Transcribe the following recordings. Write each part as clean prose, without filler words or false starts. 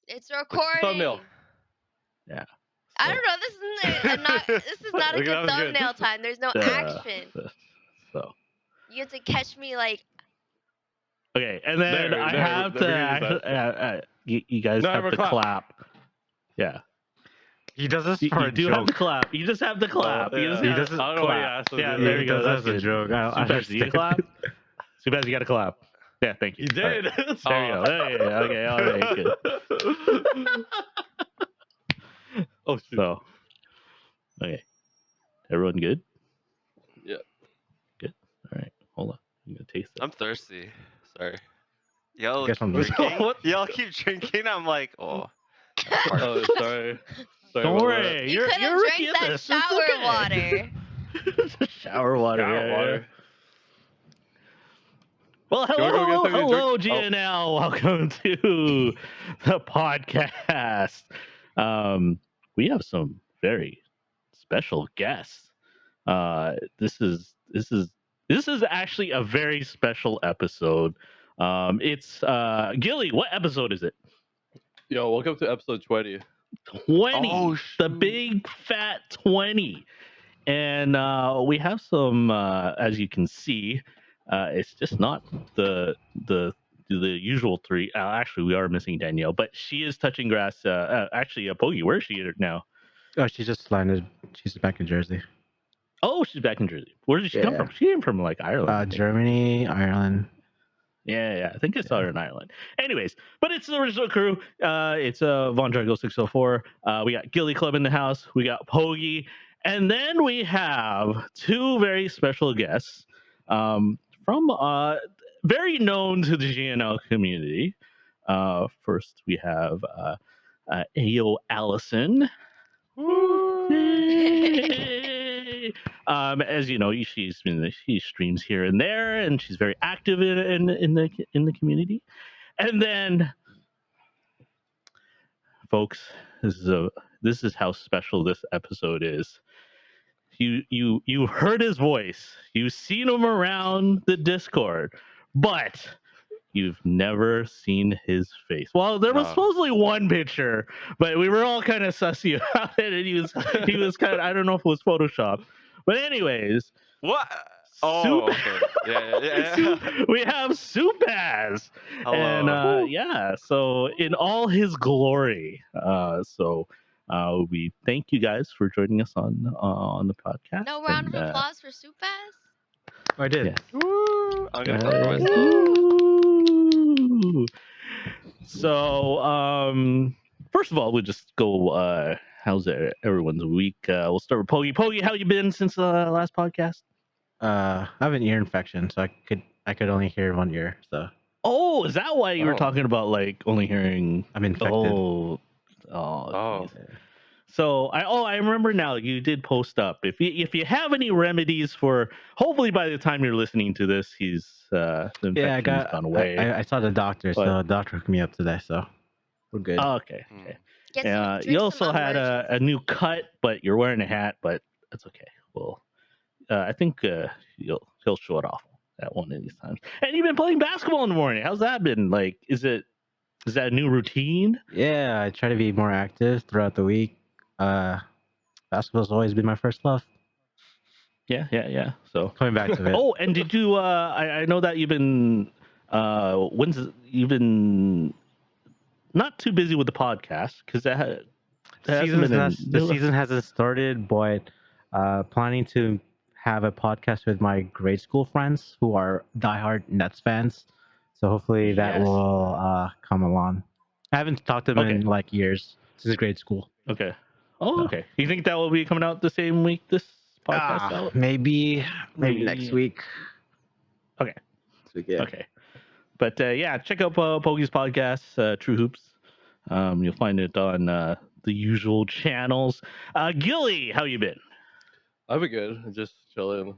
It's recording. Thumbnail. Yeah. I don't know. This is not a Okay, that good was good. thumbnail time. There's no action. So You have to catch me like. okay, and then I have to you guys No, have to clap. clap. Yeah. He does this You for a do joke. have to clap. You just have to clap. You just yeah. have He to doesn't- I don't know what he clap. asked. Yeah, Yeah, there he you go. does That's that as a good. joke. I don't Sopuaz, do you understand. clap? Sopuaz, you got to clap. Yeah, thank you. He All right. did. There you go. Yeah, okay, all right, good. Oh, shoot. So, okay. Everyone good? Yeah. Good. All right. Hold on. I'm going to taste it. I'm thirsty. Sorry. Y'all guess I'm keep drinking? What? Y'all keep drinking? I'm like, oh. Oh, sorry. Don't about worry. You You're could a have rookie drank at that this. shower It's okay. water. Shower water. Shower yeah, water. yeah. Well, You wanna go hello, get something to hello, drink? GNL. Welcome to the podcast. We have some very special guests. This is actually a very special episode. It's Gilly. What episode is it? Yo, welcome to episode 20. 20. Oh, The shoot. big fat 20. And we have some, as you can see, it's just not the usual three. Actually, we are missing Danielle, but she is touching grass. Actually, Pogi, where is she now? Oh, she just landed. She's back in Jersey. Oh, she's back in Jersey. Where did she come Yeah. from? She came from like Ireland. I think. Germany, Ireland. Yeah. I think I saw her in Ireland. Anyways, but it's the original crew. It's Von Drago 604. We got Gilly Club in the house. We got Pogi. And then we have two very special guests from very known to the GNL community. First, we have Ayo Allison. Yay! As you know, she streams here and there, and she's very active in the community. And then, folks, this is how special this episode is. You heard his voice, you've seen him around the Discord, but you've never seen his face. Well, there was No. supposedly one picture, but we were all kind of sussy about it, and he was kind of, I don't know if it was Photoshop, but anyways, What? Oh, okay. Yeah. we have Sopuaz, Hello. and so in all his glory, we thank you guys for joining us on the podcast. No round of and, applause for Sopuaz? Oh, I did. Yeah. Woo! I'm gonna clap for myself. Ooh. So, first of all, we'll just go. How's everyone's week? We'll start with Pogi. Pogi, how you been since the last podcast? I have an ear infection, so I could only hear one ear. So Oh, is that why you were Oh. talking about like only hearing? I'm infected. Oh. Oh. geez. So I remember now. You did post up. If you have any remedies for, hopefully by the time you're listening to this, the infection's gone away. I saw the doctor, so But- the doctor hooked me up today, so we're good. Oh, okay. Hmm. Get some, drink You some also had a emergency. new cut, but you're wearing a hat. But that's okay. Well, I think he'll show it off at one of these times. And you've been playing basketball in the morning. How's that been? Like, is that a new routine? Yeah, I try to be more active throughout the week. Basketball's always been my first love. Yeah. So. Coming back to it. Oh, and did you? I know that you've been. You've been not too busy with the podcast because the season hasn't started, but planning to have a podcast with my grade school friends who are diehard Nets fans. So hopefully that Yes. will come along. I haven't talked to them in Okay. like years since grade school. Okay. Oh, So. okay. You think that will be coming out the same week this podcast out? Maybe next week. Okay. Next week, yeah. Okay. But check out Pogi's podcast, True Hoops. You'll find it on the usual channels. Gilly, how you been? I've been good. Just chilling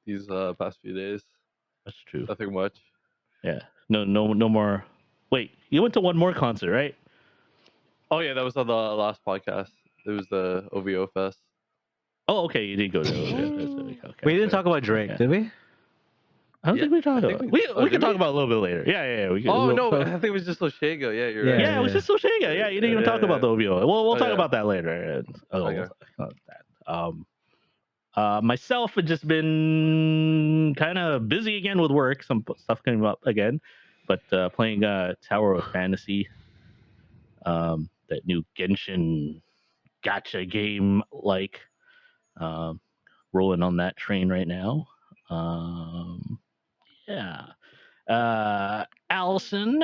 these past few days. That's true. Nothing much. Yeah. No more. Wait, you went to one more concert, right? Oh yeah, that was on the last podcast. It was the OVO Fest. Oh, okay. You did go to. Okay. We didn't talk about Drake, Okay. did we? I don't Yeah, think we talked I think about. we- We oh, we can did talk we? about it a little bit later. Yeah. We can, Oh no, so- I think it was just Oshiga. Yeah, you're Yeah, right. yeah, it was just Soshega. Yeah, you didn't even talk about the OVO. We'll Oh, talk yeah. about that later. We'll Okay. talk about that. Myself had just been kind of busy again with work. Some stuff came up again, but playing Tower of Fantasy, that new Genshin gacha game, rolling on that train right now. Yeah. Allison,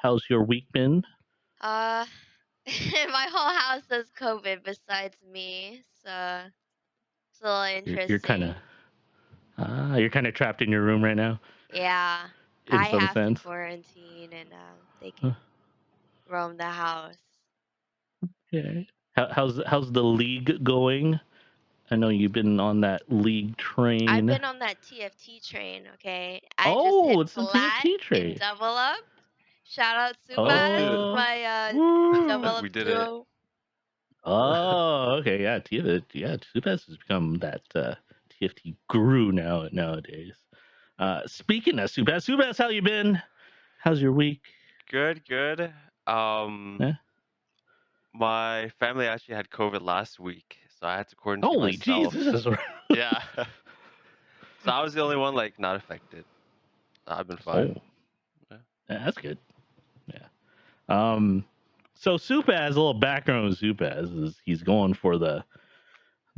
how's your week been? My whole house has COVID besides me, so it's a little You're kind interesting. of you're kind of trapped in your room right now, Yeah, in I some have to sense. quarantine, and they Huh. can roam the house. Yeah. How's the league going? I know you've been on that league I've train. been on that TFT train. Okay, I just Oh, hit it's the plat TFT in train. double up. Shout out Sopuaz, Oh, my double We up did it. duo. oh, okay, yeah. Sopuaz has become that TFT guru nowadays. Speaking of Sopuaz, how you been? How's your week? Good. Eh? My family actually had COVID last week, so I had to quarantine Holy myself. Jesus! Yeah. So I was the only one like not affected. I've been fine. Oh, Yeah. that's good. Yeah. So Soupaz, a little background on Soupaz is he's going for the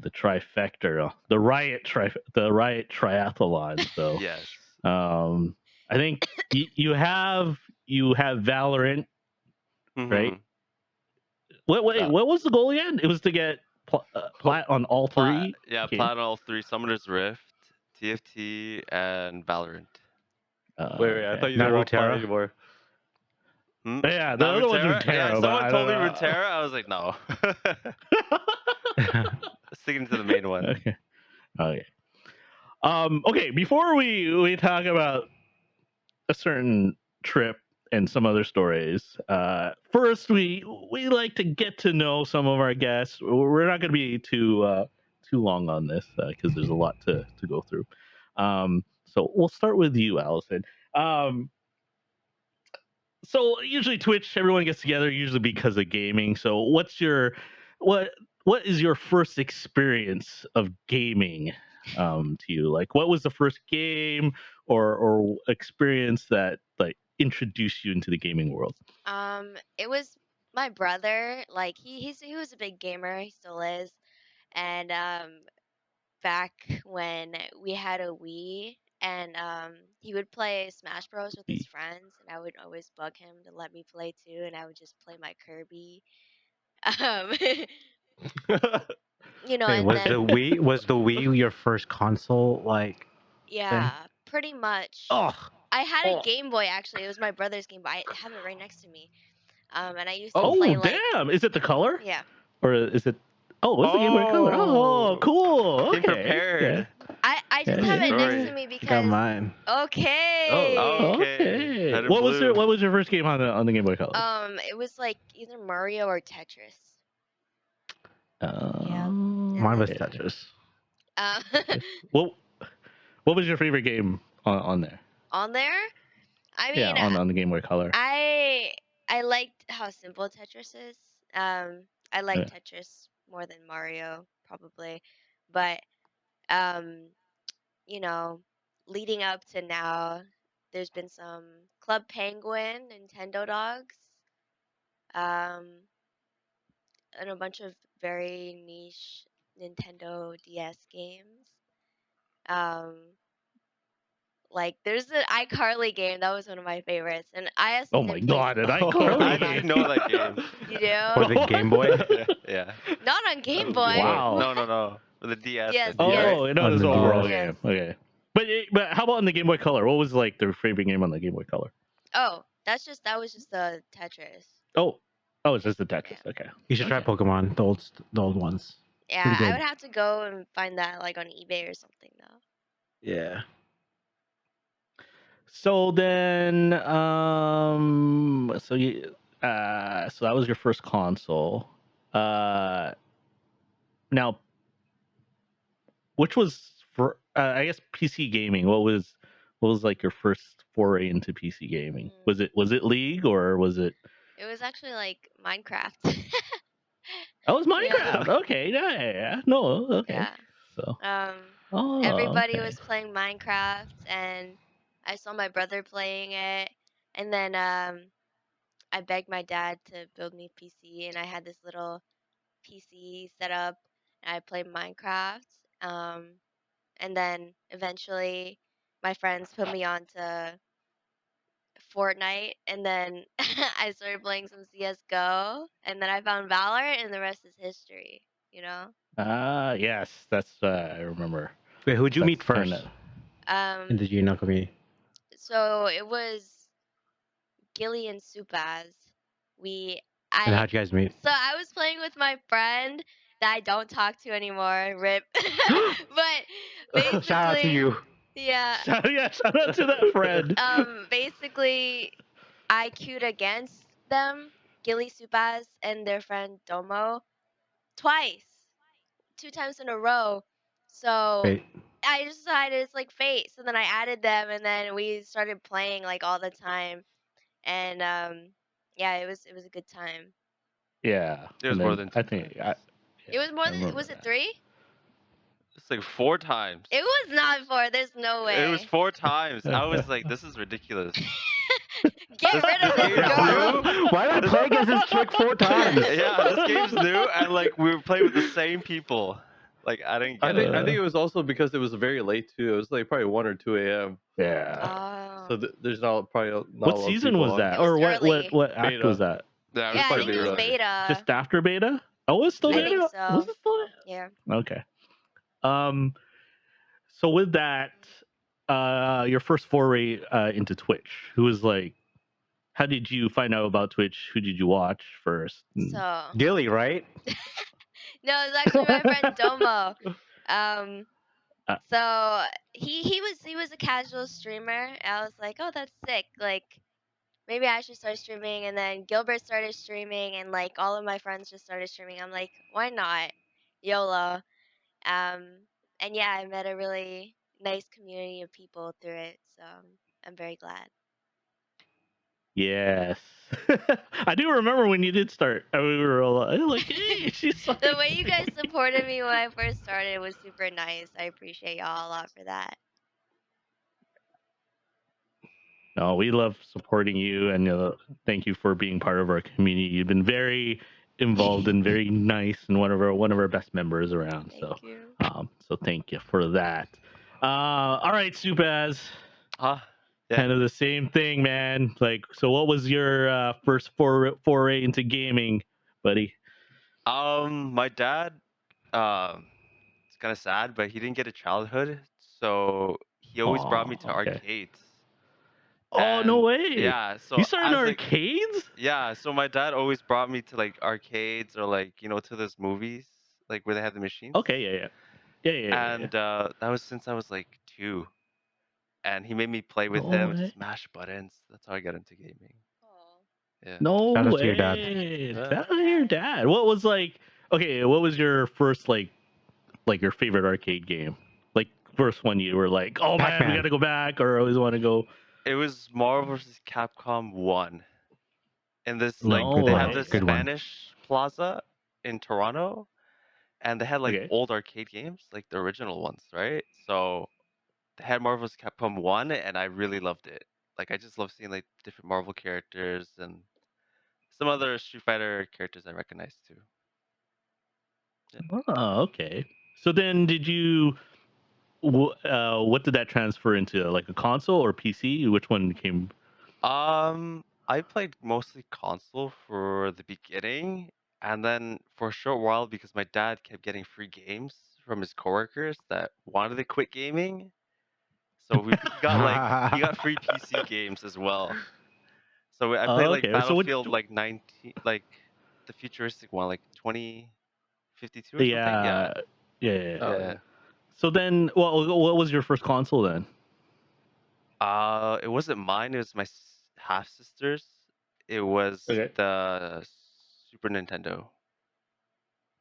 trifecta, the riot triathlon. So Yes. I think you have Valorant, right? Mm-hmm. What was the goal again? It was to get plat on all three. Yeah, games? Plat on all three: Summoner's Rift, TFT, and Valorant. Wait, I Okay. thought you didn't want Runeterra? Plat anymore. Hmm? Yeah, the Not other one's Runeterra? Runeterra, Yeah, but someone I told me don't know. Runeterra. I was like, no. Sticking to the main one. Okay. Okay. Okay. Before we talk about a certain trip and some other stories, first we like to get to know some of our guests. We're not going to be too long on this because there's a lot to go through. So we'll start with you, Allison. So usually Twitch, everyone gets together usually because of gaming. So what what is your first experience of gaming to you? Like what was the first game or experience that like introduced you into the gaming world? It was my brother. Like he was a big gamer. He still is. And back when we had a Wii, and he would play Smash Bros with his friends, and I would always bug him to let me play too, and I would just play my Kirby. Um, Wait, and was the then Wii your first console like thing? yeah, pretty much. Oh, I had a oh, Game Boy actually. It was my brother's Game Boy. I have it right next to me. And I used to Oh. play oh like damn! Is it the color yeah. or is it? Oh, what's the Game Boy Color? Oh, Oh, cool. came Okay. prepared. I just Yeah, have it next to Sorry. me I got because mine. okay. Okay. Okay. Red and blue. What was your first game on the Game Boy Color? It was like either Mario or Tetris. Yeah. Mine was Okay. Tetris. Uh, What what was your favorite game on there? on there, I Yeah, mean, on the Game Boy Color. I liked how simple Tetris is. I like Yeah. Tetris more than Mario probably, but um, you know, leading up to now, there's been some Club Penguin, Nintendo Dogs, um, and a bunch of very niche Nintendo DS games. Um, like there's an iCarly game that was one of my favorites, and I Oh actually my didn't play. god, an Oh, I iCarly actually game. know that game. You do? For the Game Boy? Yeah. Not on Game That was a good Boy. one. Wow. No. For the DS, Yes, I think, yes. right? Oh, no, On it's the an DS. overall Yes. game. Okay. But how about on the Game Boy Color? What was like their favorite game on the Game Boy Color? Oh, that was just the Tetris. Oh, it's just the Tetris. Yeah. Okay. You should try Okay. Pokemon, the old ones. Yeah, Pretty I good. would have to go and find that like on eBay or something though. Yeah. So then, so that was your first console. Now, which was for I guess PC gaming. What was like your first foray into PC gaming? Mm. Was it League or was it? It was actually like Minecraft. Oh, it was Yeah. Minecraft. Okay, yeah. No, okay. Yeah. So, Um, oh, everybody okay. was playing Minecraft, and I saw my brother playing it, and then I begged my dad to build me a PC, and I had this little PC set up, and I played Minecraft. And then eventually, my friends put me on to Fortnite, and then I started playing some CS:GO, and then I found Valorant, and the rest is history. You know. Yes, that's I remember. Wait, who'd you That's meet kind first of. in Um, the GNL community? so it was Gilly and Sopuaz. We And I how'd you guys meet? so I was playing with my friend that I don't talk to anymore, rip. But Shout out to basically, you. yeah, Shout out to that friend. basically I queued against them, Gilly Sopuaz and their friend Domo, twice, 2 times in a row. So Wait, I just decided it's like fate. So then I added them, and then we started playing like all the time. And yeah, it was a good time. Yeah, It was and more then than I two think times. It was more I than, remember was it that. 3? It's like 4 times. It was not 4. There's no It was way. 4 times. I was like, this is ridiculous. Get rid of This this game's girl. new. why did I This, play against this chick 4 times? yeah, this game's new, and like we were playing with the same people. Like I didn't get it. I think it was also because it was very late too. It was like probably 1 or 2 a.m. Yeah. Oh, So there's probably not a What lot of season people was on. that, it was or early. what act was Beta. that? Yeah, it It was was Yeah, I probably think it pretty was beta. early. beta. Just after beta? Oh, it's still I Yeah. think beta. Was so. it still? Yeah. Okay. Um. So with that, your first foray into Twitch. Who was like? How did you find out about Twitch? Who did you watch first? So Gilly, right? no, it's actually my friend Domo. Um, Uh, so he was a casual streamer. I was like, oh, that's sick. Like maybe I should start streaming. And then Gilbert started streaming, and like all of my friends just started streaming. I'm like, why not? YOLO. Um, and yeah, I met a really nice community of people through it. So I'm very glad. yes. I do remember when you did start. I mean, we were all like, "Hey, she's The starting." way you guys supported me when I first started was super nice. I appreciate y'all a lot for that. No, we love supporting you, and thank you for being part of our community. You've been very involved and very nice, and one of our best members around. Thank you. So thank you for that. All right, Supaz, Huh? Yeah. kind of the same thing, man. Like, so what was your first foray into gaming, buddy? My dad. It's kind of sad, but he didn't get a childhood, so he always brought me Oh, to okay. arcades. Oh, no And way! yeah, You so started in as like arcades? yeah, so my dad always brought me to like arcades or like to those movies like where they have the machines. Okay, yeah. And that was since I was like 2, and he made me play with No him, way. smash buttons. That's how I got into gaming. Oh. Yeah. No Shout out to your dad. way. Yeah. Tell your dad. What was like? Okay, what was your first like your favorite arcade game? Like first one you were like, oh man, we got Pac-Man. to go back, or always want to go. It was Marvel vs. Capcom 1. And this like No Good they have one. this way. Good one. Spanish plaza in Toronto, and they had like Okay. old arcade games, like the original ones, right? So they had Marvel's Capcom 1, and I really loved it. Like I just love seeing like different Marvel characters and some other Street Fighter characters I recognize too. Yeah. Oh, okay. So then, did you? What did that transfer into? Like a console or PC? Which one came? I played mostly console for the beginning, and then for a short while because my dad kept getting free games from his coworkers that wanted to quit gaming. So he got free PC games as well. So I played Oh, like okay. So what? Battlefield like 19, like the futuristic one, like 2052 or something. Yeah. Yeah, yeah. Oh Yeah. yeah. So then, what was your first console then? It wasn't mine. It was my half sister's. It was Okay. the Super Nintendo.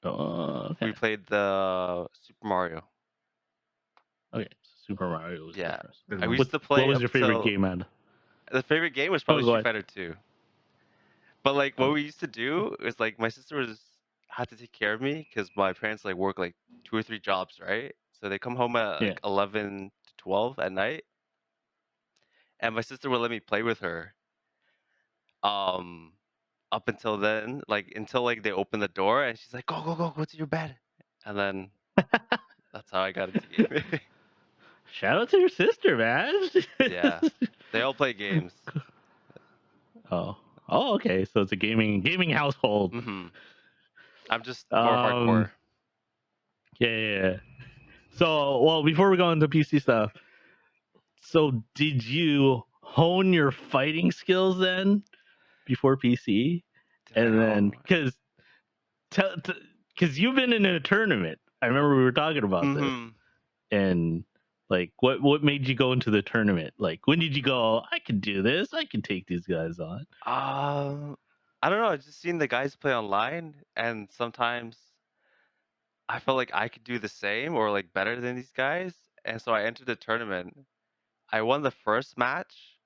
Oh, We okay. played the Super Mario. Okay. Super Mario was your Yeah. first. Good I one. used to play What was up your favorite until game at? the favorite game was Oh, probably go Street ahead. Fighter 2. But like what Oh. we used to do is like my sister was had to take care of me because my parents like work like 2 or 3 jobs, right? So they come home at Yeah. like 11 to 12 at night, and my sister would let me play with her. Um, up until then, like until like they open the door, and she's like, go to your bed," and then that's how I got into gaming. Shout out to your sister, man. Yeah, they all play games. Oh. Oh, okay. So it's a gaming household. Hmm I'm just more hardcore. Yeah. So, well, before we go into PC stuff, so did you hone your fighting skills then before PC? Did I And then, home? because you've been in a tournament. I remember we were talking about this. Hmm And like, what made you go into the tournament? Like, when did you go? I can do this. I can take these guys on. I don't know. I just seen the guys play online, and sometimes I felt like I could do the same or like better than these guys, and so I entered the tournament. I won the first match,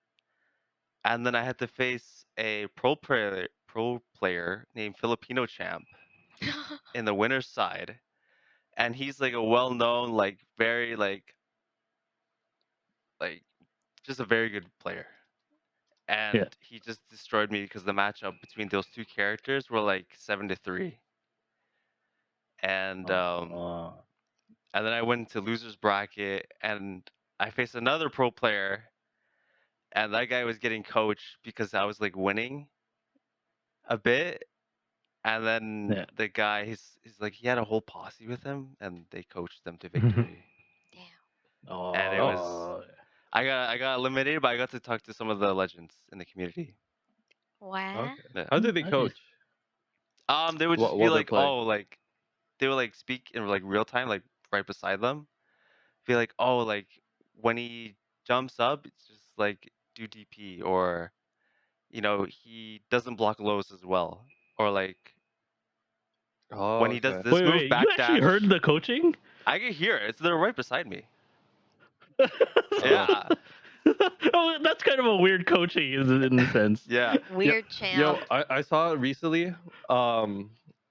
and then I had to face a pro player named Filipino Champ in the winner's side, and he's like a well-known, like very like just a very good player. Yeah. And he just destroyed me because the matchup between those two characters were like 7-3. And Oh. and then I went to losers bracket, and I faced another pro player, and that guy was getting coached because I was like winning a bit. And then Yeah. the guy, he's like he had a whole posse with him, and they coached them to victory. Damn. And it was Oh. I got eliminated, but I got to talk to some of the legends in the community. What? Okay. Yeah. How did they Nice. coach? They would just be While they're like, playing? oh, like they would like speak in like real time, like right beside them. Be like, oh, like when he jumps up, it's just like do DP, or he doesn't block lows as well, or like when Oh, he does okay. this move Wait. You actually heard backdash, the coaching? I can hear it. They're right beside me. Oh. Yeah, Oh, that's kind of a weird coaching, in the sense. yeah. Yo, Weird champ. yo, I saw it recently.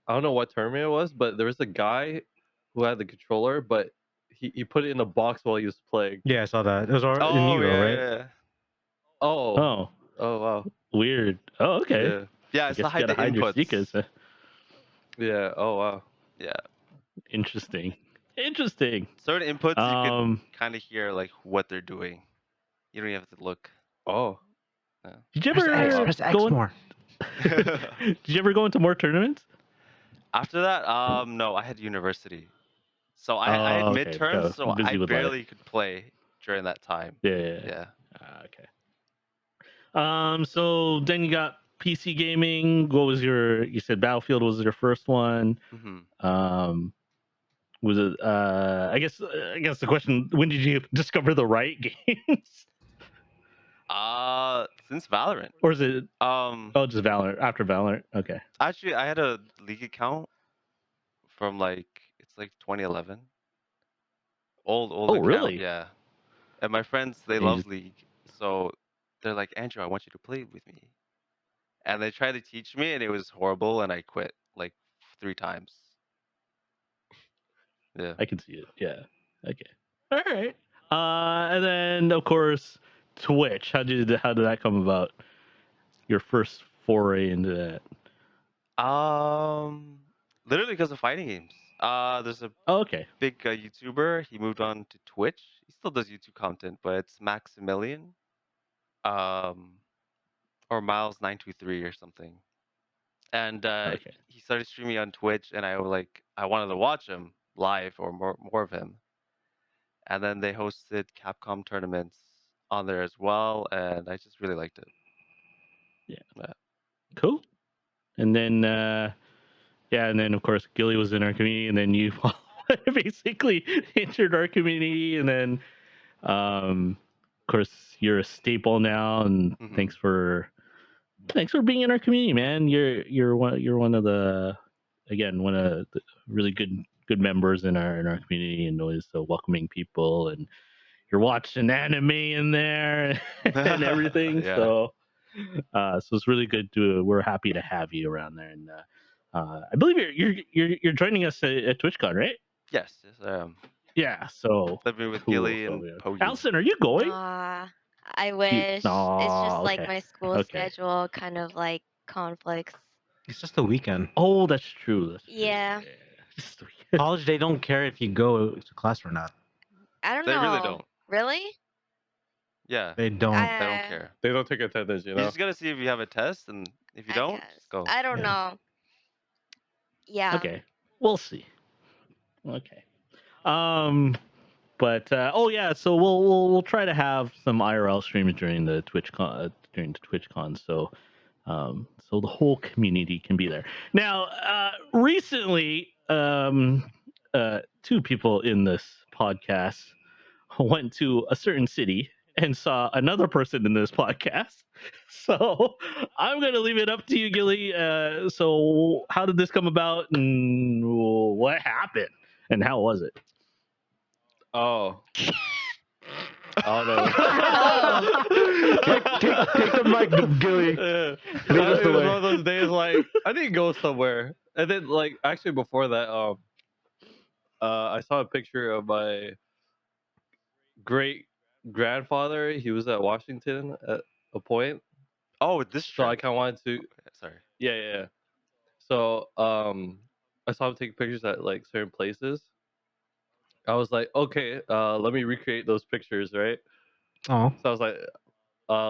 I don't know what tournament it was, but there was a guy who had the controller, but he put it in a box while he was playing. Yeah, I saw that. It was in Oh Euro, yeah, right? yeah, Oh, Oh, oh wow, weird. Oh, okay. yeah, yeah. I It's to guess you hide gotta the hide your inputs. secrets. yeah. Oh wow. Yeah, Interesting. certain inputs you could Um, kind of hear like what they're doing. You don't even have to look. Oh, Yeah. did you Press X, ever press X go? more. Did you ever go into more tournaments? After that, no, I had university. So I had Oh, okay. midterms, Go so I busy with life. barely could play during that time. Yeah. Yeah. Okay. So then you got PC gaming. What was your? You said Battlefield was your first one. hmm Um, was it? I guess the question: when did you discover the right games, Since Valorant. or is it? Um, Oh, just Valorant after Valorant. Okay. actually, I had a league account from like it's like 2011. Old Oh, account, really? yeah. And my friends, they And you love just League, so they're like, Andrew, I want you to play with me. And they tried to teach me, and it was horrible, and I quit like 3 times. Yeah. I can see it. Yeah. Okay. All right. And then of course Twitch. How did that come about? Your first foray into that. Um, Literally because of fighting games. There's a Oh, okay. big YouTuber. He moved on to Twitch. He still does YouTube content, but it's Maximilian, um, or Miles923 or something. And Okay. he started streaming on Twitch, and I wanted to watch him live or more of him. And then they hosted Capcom tournaments on there as well, and I just really liked it. Yeah. Yeah. Cool. And then and then of course Gilly was in our community, and then you basically entered our community, and then of course you're a staple now, and hmm thanks for being in our community, man. You're one of the, again, one of the really good members in our community, and always welcoming people, and you're watching anime in there and everything. Yeah. So it's really good to. We're happy to have you around there, and I believe you're joining us at TwitchCon, right? Yes. Yeah. So Living with cool. Gilly So and yeah. Pogi. Allison, are you going? Aw, I You, wish. It's just oh, like okay. my school Okay. schedule kind of like conflicts. It's just a weekend. Oh, that's true. That's true. Yeah. Just- College, they don't care if you go to class or not. I don't They really know. don't. Really? Yeah. They don't. They don't care. They don't take attendance, you You know. just gotta see if you have a test, and if you I don't, guess. just go. I don't Yeah. know. Yeah. okay. We'll see. Okay. Um. But oh yeah, so we'll try to have some IRL streams during the TwitchCon, so the whole community can be there. Now, recently, two people in this podcast went to a certain city and saw another person in this podcast. So I'm gonna leave it up to you, Gilly. So how did this come about, and what happened, and how was it? Oh, I don't know. Oh. take the mic, Gilly. Yeah. Lead us It was away. one of those days like I didn't go somewhere, and then like actually before that, I saw a picture of my great grandfather. He was at Washington at a point, Oh, this so I trip. kind of wanted to. Okay, sorry. Yeah. So I saw him take pictures at like certain places. I was like, okay, let me recreate those pictures, right? Oh, So I was like, let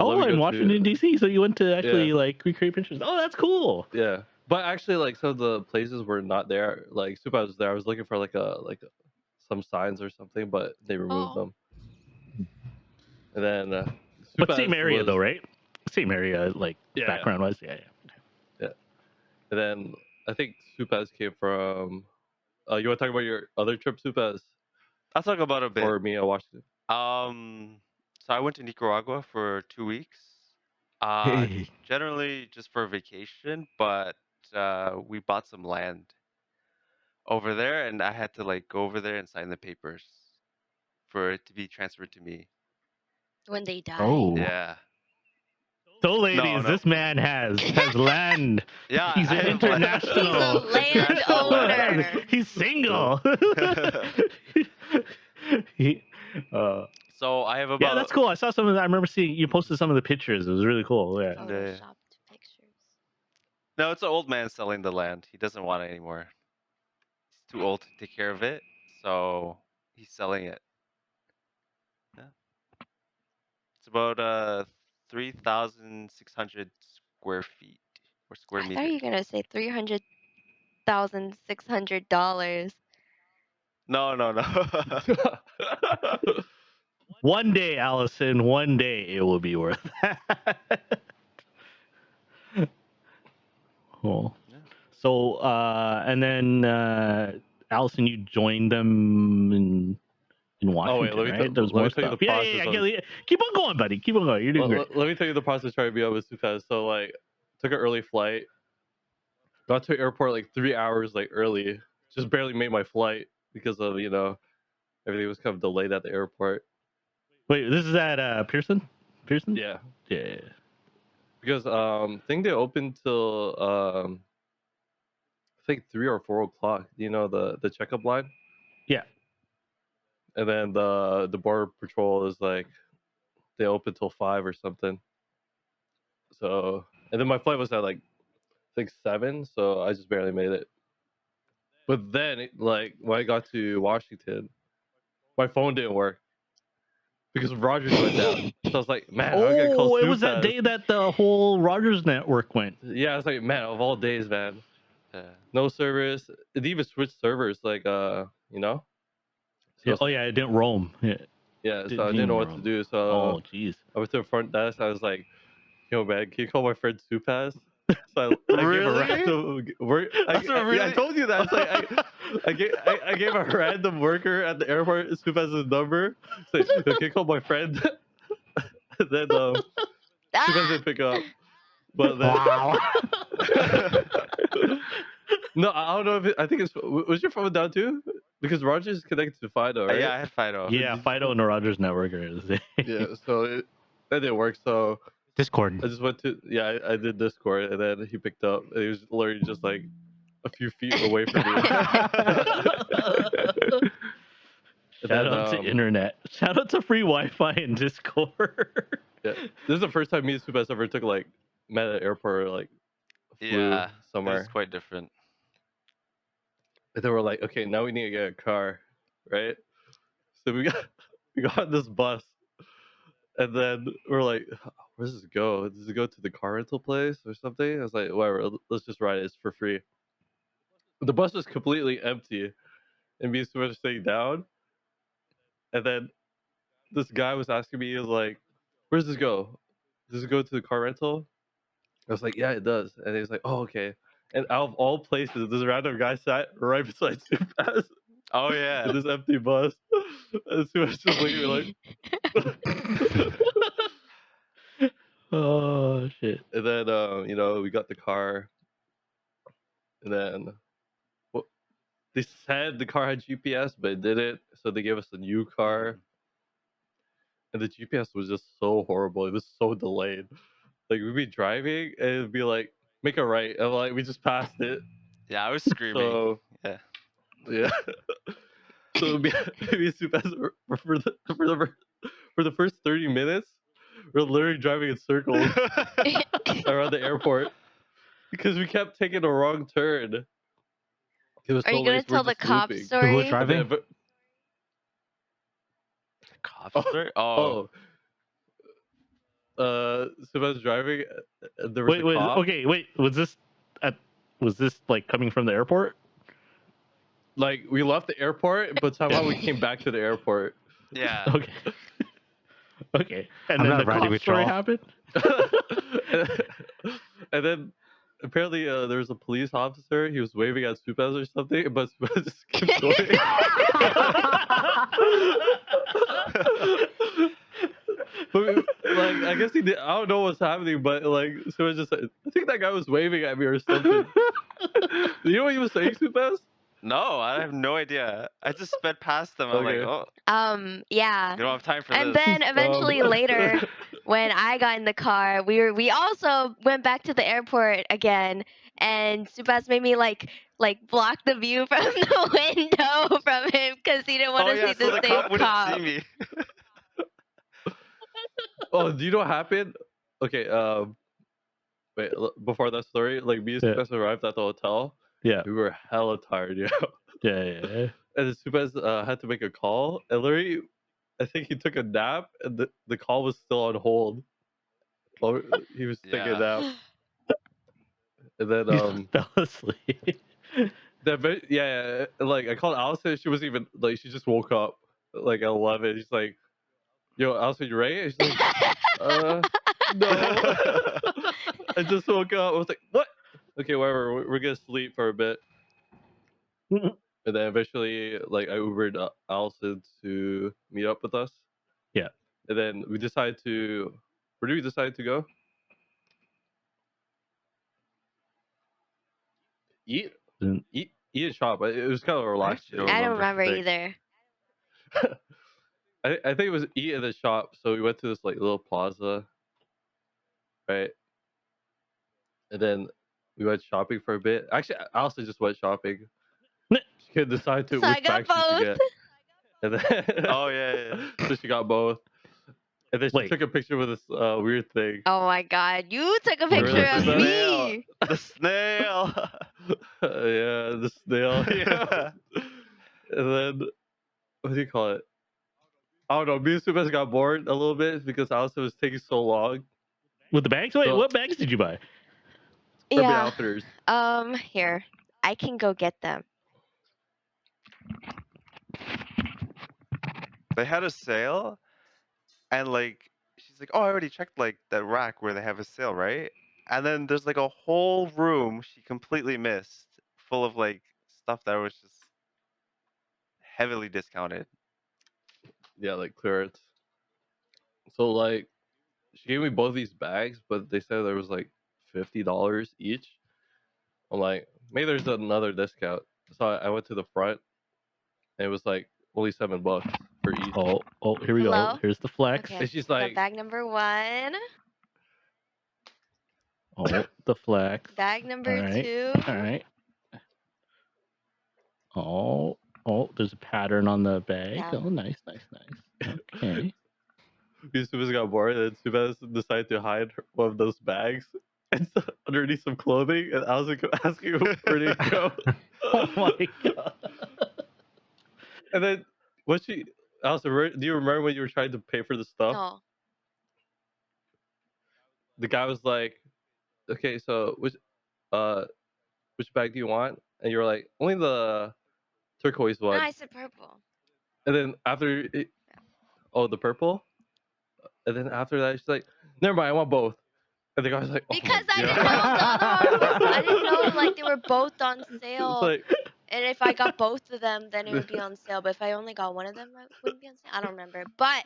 Oh, me go in Washington to D.C. So you went to yeah, actually like recreate pictures. Oh, that's cool. yeah. But actually, like some of the places were not there. Like Sopuaz was there. I was looking for some signs or something, but they removed Oh. them. And then But same Sopuaz area was though, right? Same area, like yeah, background wise. Yeah. yeah. And then I think Sopuaz came from. You want to talk about your other trip, Sopuaz, I'll talk about a bit. or me, Washington? So I went to Nicaragua for 2 weeks. hey. Generally just for vacation, but we bought some land over there, and I had to like go over there and sign the papers for it to be transferred to me. When they die. Oh. Yeah. So, No, ladies, no. this man has land. Yeah, He's I an have land. international. International land. landowner. He's single. he, So I have yeah, about that's cool. I saw some of that. I remember seeing you posted some of the pictures. It was really cool. Yeah. Photoshopped pictures. no, it's an old man selling the land. He doesn't want it anymore. He's too old to take care of it, so he's selling it. Yeah. It's about 3,600 square feet or square I thought you meters. were gonna say $300,600. No, no, no. One day, Allison, one day it will be worth that. Cool. Yeah. So, and then Allison, you joined them in Washington, let me right? There was let me more tell you stuff. the Yeah, process. Keep on going, buddy. Keep on going. You're doing great. Let me tell you the process trying to be out with Sopuaz. So like, took an early flight, got to the airport like 3 hours like early, just barely made my flight because of everything was kind of delayed at the airport. Wait, this is at Pearson? Pearson? Yeah, Yeah. because I think they open till I think 3 or 4 o'clock. You know the checkup line. Yeah. And then the border patrol is like they open till 5 or something. So and then my flight was at like I think 7, so I just barely made it. But then like when I got to Washington, my phone didn't work because Rogers went down. So I was like, man, I'm gonna call Oh, it was that Sopuaz. day that the whole Rogers network went. Yeah, I was like, man, of all days, man, Yeah. no service. It even switched servers, like you know. So Yeah, oh yeah, it didn't roam. Yeah. yeah, so I Didn't didn't know even what to roam. do. So Oh, jeez. I went to the front desk. I was like, yo, man, can you call my friend Sopuaz? So I gave a Really? random That's a yeah, I really- told you that. It's like I gave a random worker at the airport Supuz's number. So can you call my friend? And then Supuz Ah! didn't pick up. But then Wow. no, I don't know if I think it's was your phone down too? because Rogers is connected to Fido, right? Yeah, I had Fido. Yeah, Did you- Fido and the Rogers network are the same. Yeah, so that didn't work. So Discord. I just went to I did Discord, and then he picked up, and he was literally just like a few feet away from me. And Shout then, out to internet. Shout out to free Wi-Fi and Discord. yeah, this is the first time me and Subas ever took like met at an airport or like flew Yeah, it was somewhere. quite different. And then we're like, okay, now we need to get a car, right? So we got on this bus, and then we're like, where does it go? Does it go to the car rental place or something? I was like, whatever, let's just ride it. It's for free. The bus was completely empty, and me and Subas were sitting down, and then this guy was asking me, he was like, where does this go? Does it go to the car rental? I was like, yeah, it does. And he was like, oh, okay. And out of all places, this random guy sat right beside Supas Oh in yeah. this empty bus. And Supas just looking at me like, Oh shit. and then, you know, we got the car. And then well, they said the car had GPS, but it didn't. So they gave us a new car. And the GPS was just so horrible. It was so delayed. Like, we'd be driving, and it'd be like, make a right. And like, we just passed it. Yeah, I was screaming. So, Yeah. yeah. So me and Supas for the first 30 minutes, we're literally driving in circles around the airport because we kept taking a wrong turn. It was Are so you gonna late, we're tell the just cop looping. Who story? was driving? And then- Cop Oh, story? Oh. Supas driving. And there was Wait, a cop. okay, wait. Was this like coming from the airport? Like, we left the airport, but somehow we came back to the airport. Yeah. Okay. Okay. And I'm then not the ready cop with story y'all. happened? And then apparently there was a police officer. He was waving at Supas or something, but Supas just kept going. But like, I guess he did. I don't know what's happening, but like, Supas just. I think that guy was waving at me or something. You know what he was saying, Supas? No, I have no idea. I just sped past them. I'm like, Okay. oh, Yeah. you don't have time for And this. then eventually later, when I got in the car, we also went back to the airport again, and Subas made me like block the view from the window from him because he didn't want Oh to yeah, see so the the same cop wouldn't cop. see me. Oh, do you know what happened? Okay, wait, before that story, like me and Yeah. Supas arrived at the hotel. Yeah. We were hella tired, yeah. Yeah. And then Supas had to make a call, and literally, I think he took a nap, and the call was still on hold. While he was taking a Yeah. nap, and then Fell asleep. yeah, like I called Allison, she wasn't even like she just woke up like at 11. She's like, "Yo, Allison, you ready?" And she's like, no." I just woke up. I was like, "What?" Okay, whatever. We're gonna sleep for a bit. And then eventually, like, I Ubered Allison to meet up with us. Yeah. And then we decided to. Where did we decide to go? Eat, Mm. eat and shop. It was kind of a relaxed. actually day. I don't remember Thing. either. I think it was eat in the shop. So we went to this like little plaza, right? And then we went shopping for a bit. Actually, Allison just went shopping. She couldn't decide to So I which got bag she should both. get. And then Oh yeah. so she got both. And then she Wait. took a picture with this weird thing. Oh my god, you took a Remember picture that of snail? me. The snail. Yeah, the snail. Yeah. And then what do you call it? I don't know. Me and Supas got bored a little bit because Allison was taking so long. With the bags? Wait, So- what bags did you buy? Urban Yeah. Outfitters. Here. I can go get them. They had a sale, and like she's like, "Oh, I already checked like that rack where they have a sale, right?" And then there's like a whole room she completely missed, full of like stuff that was just heavily discounted. Yeah, like clearance. So like, she gave me both these bags, but they said there was like $50 each. I'm like, maybe there's another discount. So I went to the front, and it was like only $7 for each. Oh, here we Hello? go. Here's the flex. Okay. And she's I got like, bag number 1. Oh, the flex. Bag number All right. 2. All right. Oh, there's a pattern on the bag. Yeah. Oh, nice. Okay. Subas got bored, and Subas decided to hide one of those bags and underneath some clothing, and I was like, asking him where to go. Oh my god. And then what she also, do you remember when you were trying to pay for the stuff? No. The guy was like, okay, so which bag do you want? And you were like, only the turquoise No, one. I said purple. And then after oh, the purple? And then after that she's like, never mind, I want both. And the guy was like, oh Because my I god. didn't know the other one was, I didn't know like they were both on It's sale. like, And if I got both of them, then it would be on sale. But if I only got one of them, it wouldn't be on sale. I don't remember. But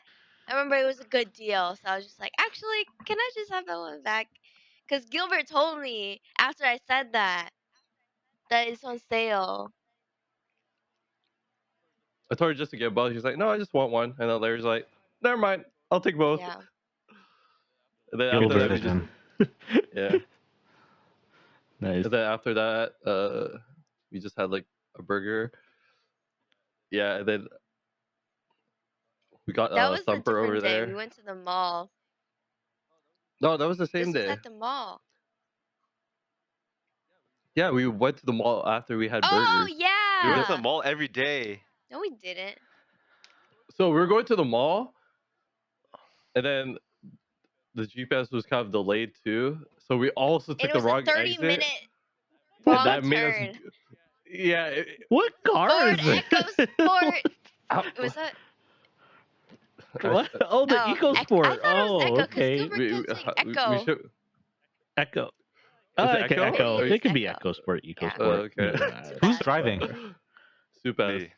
I remember it was a good deal. So I was just like, actually, can I just have that one back? Because Gilbert told me after I said that it's on sale. I told her just to get both. She's like, no, I just want one. And then Larry's like, never mind, I'll take both. Yeah. And then Good after that, we decision. just, yeah. Nice. And then after that, we just had like a burger. Yeah, and then we got That was a Thumper over different day. there. We went to the mall. No, that was the same This was day. at the mall. Yeah, we went to the mall after we had Oh, burgers. yeah. We went to the mall every day. No, we didn't. So we were going to the mall, and then the GPS was kind of delayed too. So we also And took it the was a wrong 30-minute exit. wrong And that made turn. us. Yeah. What car Ford is it? EcoSport. Was that? What? Oh, the Oh, EcoSport. I thought it was Echo because Okay. Gilbert kept saying We Echo. should. Echo. Is it Okay, Echo? Echo. Maybe It can it's be Echo. EcoSport, Yeah. EcoSport. Okay. Too Who's bad. driving? Supas. Me.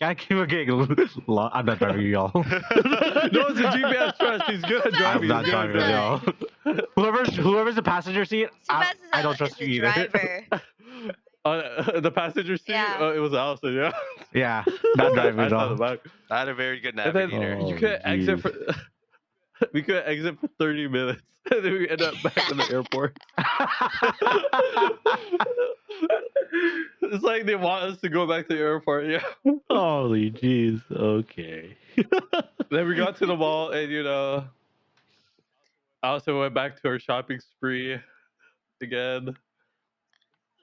Yeah, keep a gig. I'm not driving y'all. No, it's a GPS trust. He's good at Supas driving. I'm not He's good at driving driving. y'all. Whoever's the passenger seat, Supas I don't trust is you a either. driver. The passenger seat. Yeah. It was Allison. Yeah. Yeah, not driving I at saw the all. back. I had a very good And then navigator. Oh, you could exit jeez. for. We could exit for 30 minutes, and then we end up back in the airport. It's like they want us to go back to the airport. Yeah. Holy jeez. Okay. Then we got to the mall, and I also went back to our shopping spree again.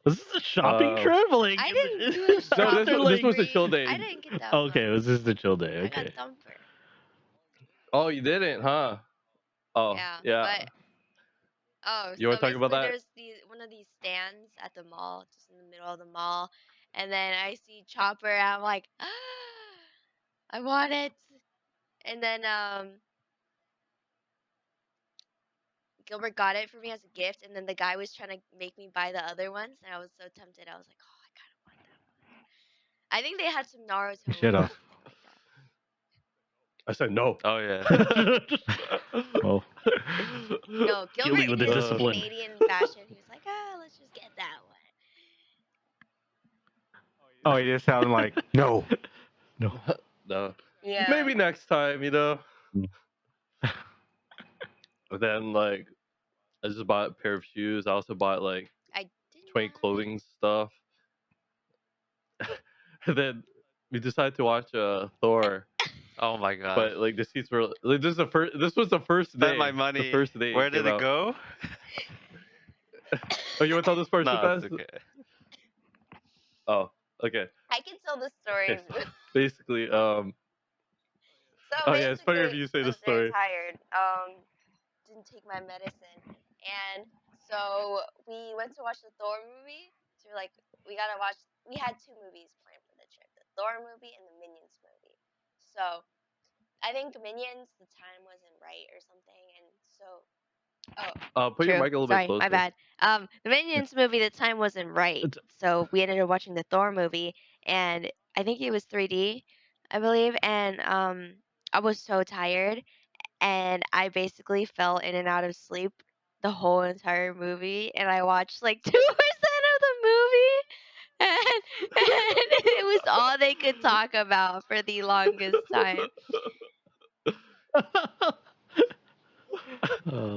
Was this a shopping Um, trip? Like, I didn't do a No, shopping this was a spree. chill day. I didn't get that Okay, one. it was just a chill day. I Okay. got Thumper. Oh, you didn't, huh? Oh, Yeah. yeah. Oh, You wanna so talk about basically that? there's one of these stands at the mall, just in the middle of the mall, and then I see Chopper, and I'm like, I want it. And then Gilbert got it for me as a gift, and then the guy was trying to make me buy the other ones, and I was so tempted. I was like, oh, I kind of want that one. I think they had some Naruto You should ones have. like that. I said no. Oh yeah. Well, No, Gilbert Guilty in with the his discipline. Canadian fashion, he was like, let's just get that one. Oh, you just sound like no. no. No. Yeah. Maybe next time, Mm. But then, like, I just bought a pair of shoes. I also bought, like, I did 20 not. clothing stuff. And then we decided to watch Thor. Oh my god. But, like, the seats were. Like, this was the first day. Spent my money. The first day. Where did came it out. go? Oh, you want to tell this part, No, Supas? it's okay. Oh, okay. I can tell the story. Okay, so basically, So oh yeah, it's funnier if you say I the was very story. tired. Didn't take my medicine, and so we went to watch the Thor movie. So we're like, we gotta watch. We had two movies planned for the trip: the Thor movie and the Minions movie. So I think Minions, the time wasn't right or something, and so. Oh, Put your mic a little bit closer. My bad. The Minions movie, the time wasn't right, so we ended up watching the Thor movie, and I think it was 3D, I believe, and I was so tired, and I basically fell in and out of sleep the whole entire movie, and I watched like 2% of the movie, and it was all they could talk about for the longest time.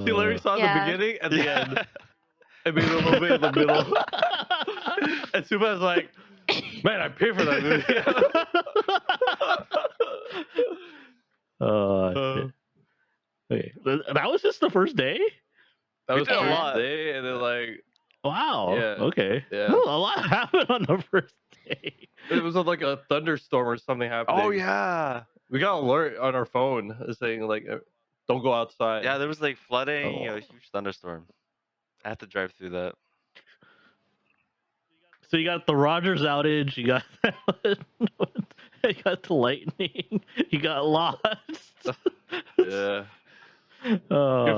She literally saw the Yeah. beginning and the end. Yeah. And maybe a little bit in the middle. And Supa's like, man, I paid for that movie. Oh, shit. Okay. That was just the first day? That We was did the a Yeah. first lot. day, and then like, Wow. yeah, Okay. yeah. A lot happened on the first day. It was like a thunderstorm or something happening. Oh yeah. We got an alert on our phone saying like, don't go outside. Yeah, there was like flooding, Oh. a huge thunderstorm. I had to drive through that. So you got the Rogers outage, you got you got the lightning, you got lost. Yeah. Good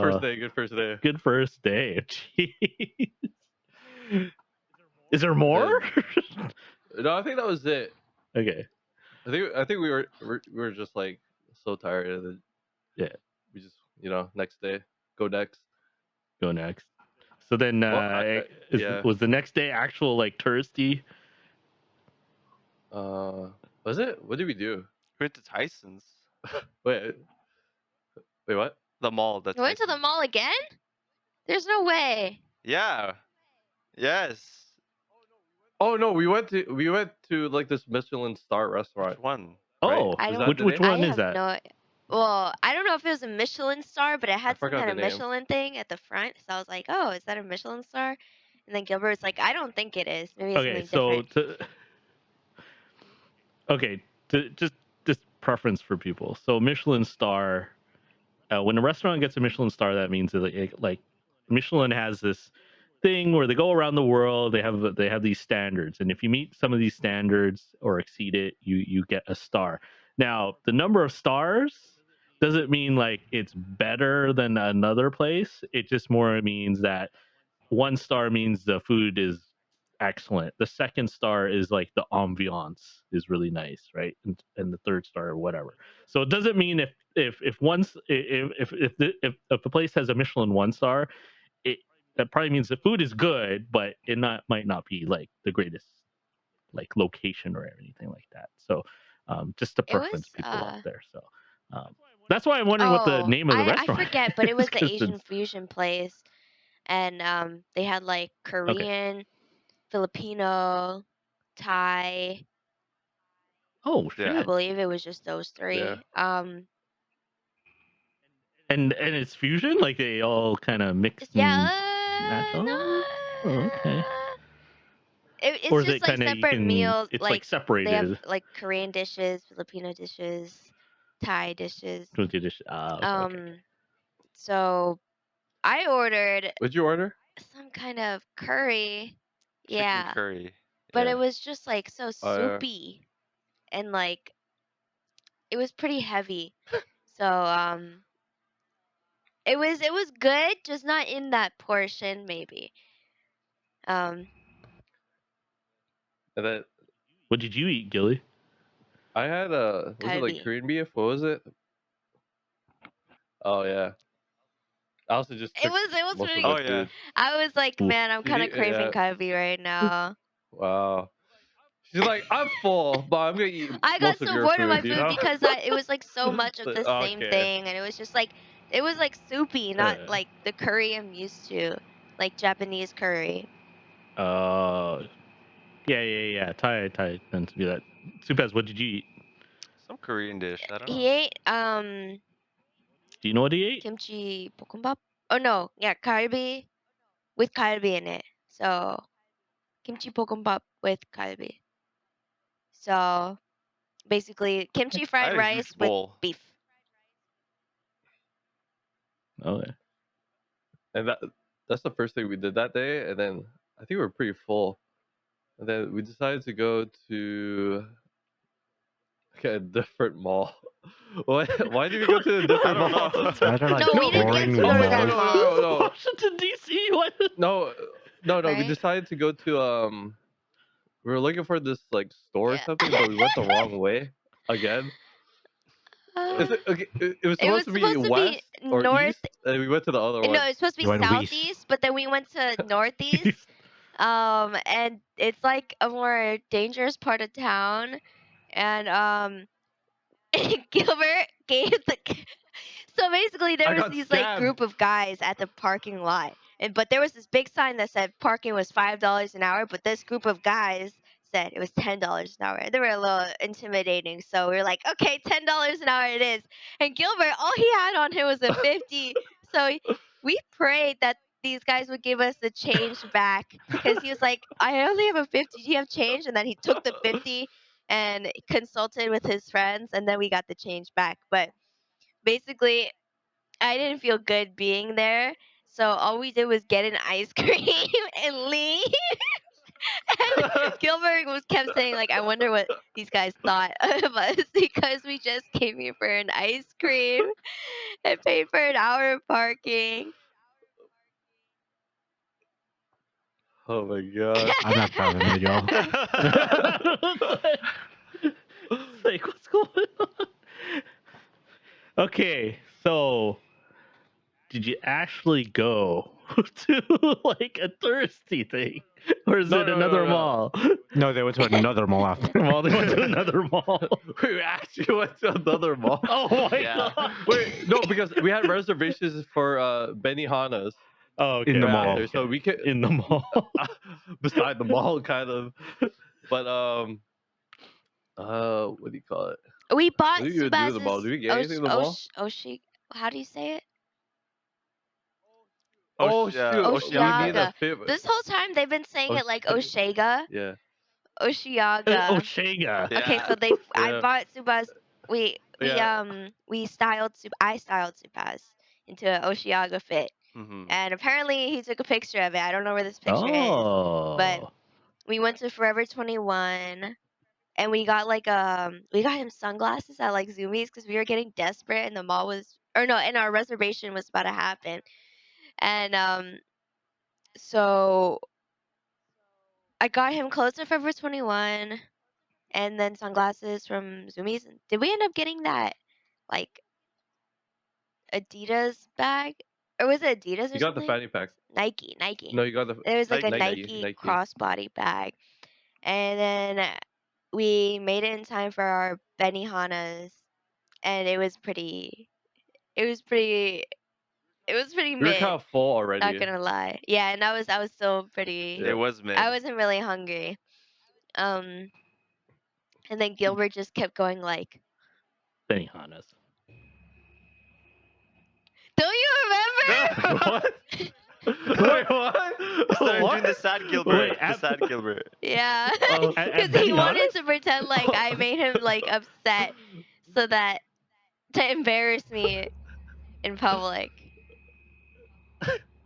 first day. Good first day. Good first day. Jeez. Is there more? No, I think that was it. Okay. I think we were just like so tired, and then Yeah. we just next day go next. Go next. So then, Well, yeah. was the next day actual like touristy? Was it? What did we do? We went to Tyson's, Wait, what? the mall. That's You went to the mall again? There's no way. Yeah. Yes. Oh no, we went to like this Michelin star restaurant. Which one? Oh, I Is don't. that which the name? one I is have that? no. Well, I don't know if it was a Michelin star, but it had some forgot kind the of name. Michelin thing at the front. So I was like, "Oh, is that a Michelin star?" And then Gilbert's like, "I don't think it is. Maybe it's Okay, something so different." to just preference for people. So Michelin star, when a restaurant gets a Michelin star, that means that like Michelin has this thing where they go around the world. They have these standards, and if you meet some of these standards or exceed it, you get a star. Now, the number of stars doesn't mean like it's better than another place. It just more means that 1 star means the food is excellent. The second star is like the ambiance is really nice, right? And the third star or whatever. So it doesn't mean if once if the place has a Michelin 1 star, it that probably means the food is good, but it might not be like the greatest like location or anything like that. So just to It was. preference people out there. So that's why I'm wondering what the Oh, name of the I restaurant forget, but it is, was the 'cause Asian fusion place, and they had like okay. Korean, Filipino, Thai. Oh Yeah. I shit! believe it was just those three. Yeah. And it's fusion, like they all kind of mix and match. Yeah. Oh, okay. It's Or is just it like kind of you separate can? meals. It's like Like they have separated. like Korean dishes, Filipino dishes, Thai dishes. Okay, okay. So I ordered What'd you order? some kind of curry. Chicken Yeah, curry. but Yeah. it was just like so Oh, yeah. soupy and like it was pretty heavy. So it was good, just not in that portion maybe. Um And then What did you eat, Gilly? I had was it like kalbi. Korean beef? What was it? Oh yeah. I also just It took was most really of Oh the good. yeah. food. I was like, Oof. man, I'm kind of craving Yeah. kalbi right now. Wow. She's like, I'm full, but I'm gonna eat I got most of so your bored of my food. You food know? because it was like so much of the same Okay. thing, and it was just like it was like soupy, not like the curry I'm used to, like Japanese curry. Yeah. Thai tends to be that. Supaz, what did you eat? Some Korean dish. I don't He know. ate Do you know what he ate? kimchi bokkeumbap. Oh no, yeah, kalbi with kalbi in it. So kimchi bokkeumbap with kalbi. So basically kimchi I fried had a rice huge with bowl. beef. Okay. And that's the first thing we did that day. And then I think we were pretty full. And then we decided to go to a different mall. Why did we go to a different don't mall? know. Those are like No, we didn't get boring to go to that malls. mall, No. Washington D.C. What? No. We right? decided to go to we were looking for this like store or Yeah. something, but we went the wrong way again. Is it okay? It was It was supposed to be supposed to be west or north. east, and we went to the other No, one. it's supposed to You be went west. southeast, but then we went to northeast. And it's like a more dangerous part of town, and Gilbert gave the so basically there I was got these like stabbed. group of guys at the parking lot, and but there was this big sign that said parking was $5 an hour, but this group of guys said it was $10 an hour. They were a little intimidating, so we were like, okay, $10 an hour it is. And Gilbert, all he had on him was a 50, so we prayed that these guys would give us the change back because he was like, I only have a 50. Do you have change? And then he took the 50 and consulted with his friends, and then we got the change back. But basically, I didn't feel good being there. So all we did was get an ice cream and leave. And Gilbert was kept saying like, I wonder what these guys thought of us because we just came here for an ice cream and paid for an hour of parking. Oh my gosh. I'm not proud of it, y'all. It's like, what's going on? Okay, so did you actually go to like a touristy thing, or is it another No. mall? No, they went to another mall after. Well, they went to another mall. We actually went to another mall. Oh my Yeah. god! Wait, no, because we had reservations for Benihana's Oh, okay, In the right mall. after, so we could in the mall. beside the mall, kind of. But what do you call it? We What bought did we even do in the mall? Subas's Did we get anything in the mall? how do you say it? Oh shoot, we made a Oshiaga. fit. This whole time they've been saying it like Oshiaga. Yeah, Oshiaga. Oshega. Okay, Yeah. so I yeah, bought Subas. yeah. We styled I styled Subas into an Oshiaga fit, Mm-hmm. and apparently he took a picture of it. I don't know where this picture is, but Oh. we went to Forever 21, and we got him sunglasses at like Zoomies because we were getting desperate, and the mall was or no, and our reservation was about to happen, and so I got him clothes from Forever 21 and then sunglasses from Zoomies. Did we end up getting that like Adidas bag? Or was it Adidas You or got the something? fanny pack. Nike, Nike. No, you got the There was like a Nike. Nike crossbody bag. And then we made it in time for our Benihana's, and it was pretty it was pretty We were kind mid, of full not already. gonna lie. Yeah, and I was still pretty Yeah. It was mid. I wasn't really hungry. Um and then Gilbert just kept going like, Benihana's. don't you remember? What? Wait, what? He started What? doing the sad Gilbert. Wait, the sad Gilbert. Yeah, Oh. At because he wanted Benihana's? to pretend like I made him like upset, so that to embarrass me in public.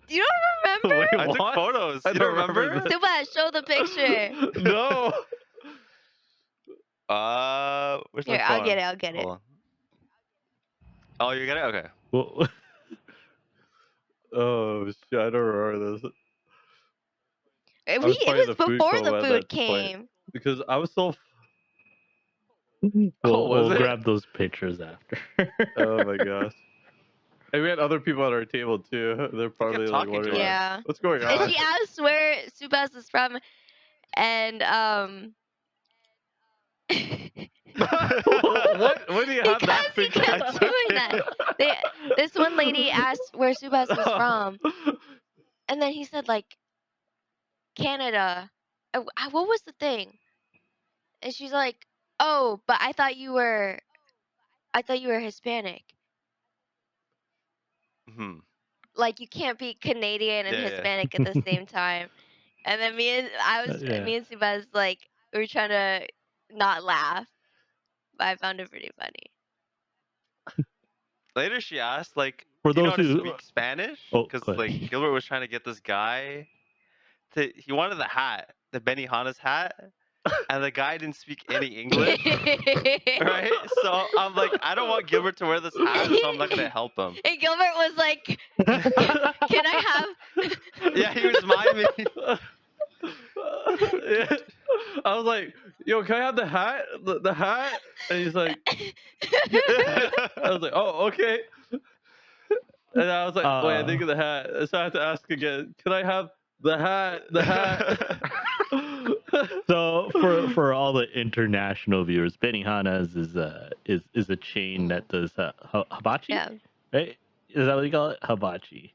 You don't remember? Wait, I what? took photos. I You don't don't remember? this. Subas, show the picture. No. Where's Here, my I'll phone? get it. I'll get it. Hold on. Oh, you got it? Okay. Well, Oh shit, I don't remember this. It was probably was the food before the coma at food that point. came. Because I was so. we'll was it? grab those pictures after. Oh my gosh. And we had other people at our table too. They're probably like talking to wondering, us. Yeah. what's going And on? she asked where Subas is from, and What do you have that because he picture? kept doing that. This one lady asked where Subas was from, and then he said like Canada. What was the thing? And she's like, "Oh, but I thought you were Hispanic. Hmm. Like you can't be Canadian and Yeah, yeah. Hispanic at the same time." And then Yeah. me and Subas like we were trying to not laugh, but I found it pretty funny. Later, she asked, like, For do you know those how to who. speak Spanish? Oh, Because, go ahead. like, Gilbert was trying to get this guy to. He wanted the hat, the Benihana's hat, and the guy didn't speak any English. Right? So I'm like, I don't want Gilbert to wear this hat, so I'm not going to help him. And Gilbert was like, "Can I have?" Yeah, he was miming. Yeah. I was like, yo, can I have the hat? The hat? And he's like, I was like, oh, okay. And I was like, wait, I didn't get the hat. So I had to ask again, can I have The hat. So for all the international viewers, Benihana's is a chain that does hibachi, Yeah. right? Is that what you call it? Hibachi.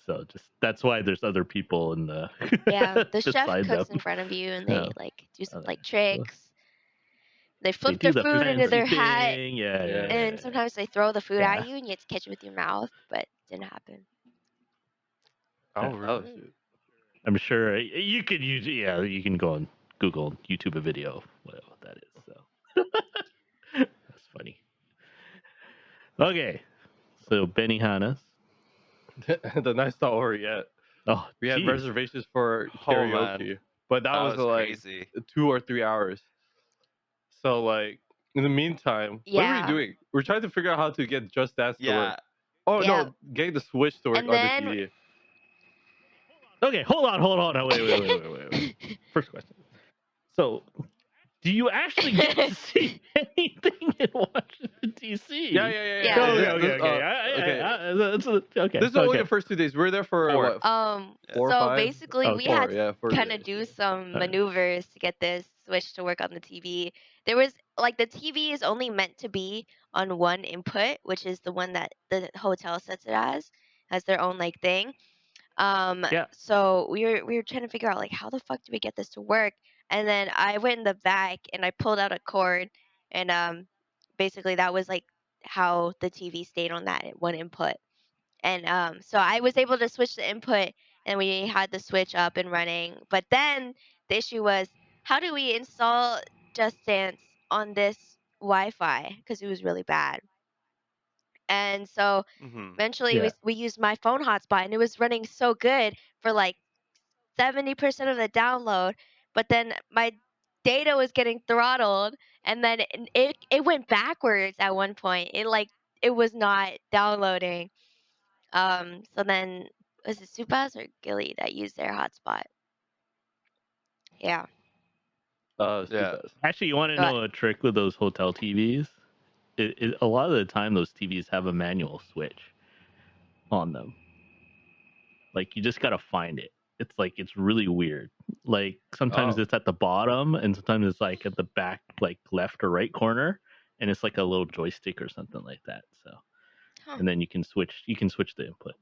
So just that's why there's other people in the Yeah. The chef beside them. cooks in front of you and Yeah. they like do some Okay. like tricks. They They flip do their the food into fancy their hat thing. Yeah, Yeah. and sometimes they throw the food Yeah. at you and you have to catch it with your mouth, but it didn't happen. Oh, Yeah. Oh, really? shoot. I'm sure you can use. Yeah, you can go on Google, YouTube a video, what that is. So that's funny. Okay, so Benihana's. The night's not over yet. Oh, We had jeez. reservations for Oh, man. karaoke, but that was like crazy. 2 or 3 hours. So like in the meantime, what were we Yeah. doing? We're trying to figure out how to get Just Dance to work. Yeah. Oh Yeah. no, getting the Switch to work And on the then TV. Okay, hold on. Wait. First question. So, do you actually get to see anything in Washington D.C.? Yeah. Yeah. Okay. This is only the first 2 days. We were there for 4. what? 4 or so 5? basically we Okay. 4, had yeah, to 4 kind of days. do Yeah. some Alright. maneuvers to get this switch to work on the TV. There was like the TV is only meant to be on one input, which is the one that the hotel sets it as their own like thing. Yeah. So we were trying to figure out like how the fuck do we get this to work? And then I went in the back and I pulled out a cord and basically that was like how the TV stayed on that one input. And so I was able to switch the input and we had the switch up and running. But then the issue was how do we install Just Dance on this Wi-Fi because it was really bad. And so Mm-hmm. eventually Yeah. we used my phone hotspot and it was running so good for like 70% of the download, but then my data was getting throttled and then it went backwards at one point. It was not downloading. So then was it Sopuaz or Gilly that used their hotspot? Yeah. Too Yeah. bad. Actually, you want to But know a trick with those hotel TVs? A lot of the time, those TVs have a manual switch on them. Like you just gotta find it. It's really weird. Like sometimes Oh. it's at the bottom, and sometimes it's like at the back, like left or right corner, and it's like a little joystick or something like that. So, huh, and then you can switch the inputs.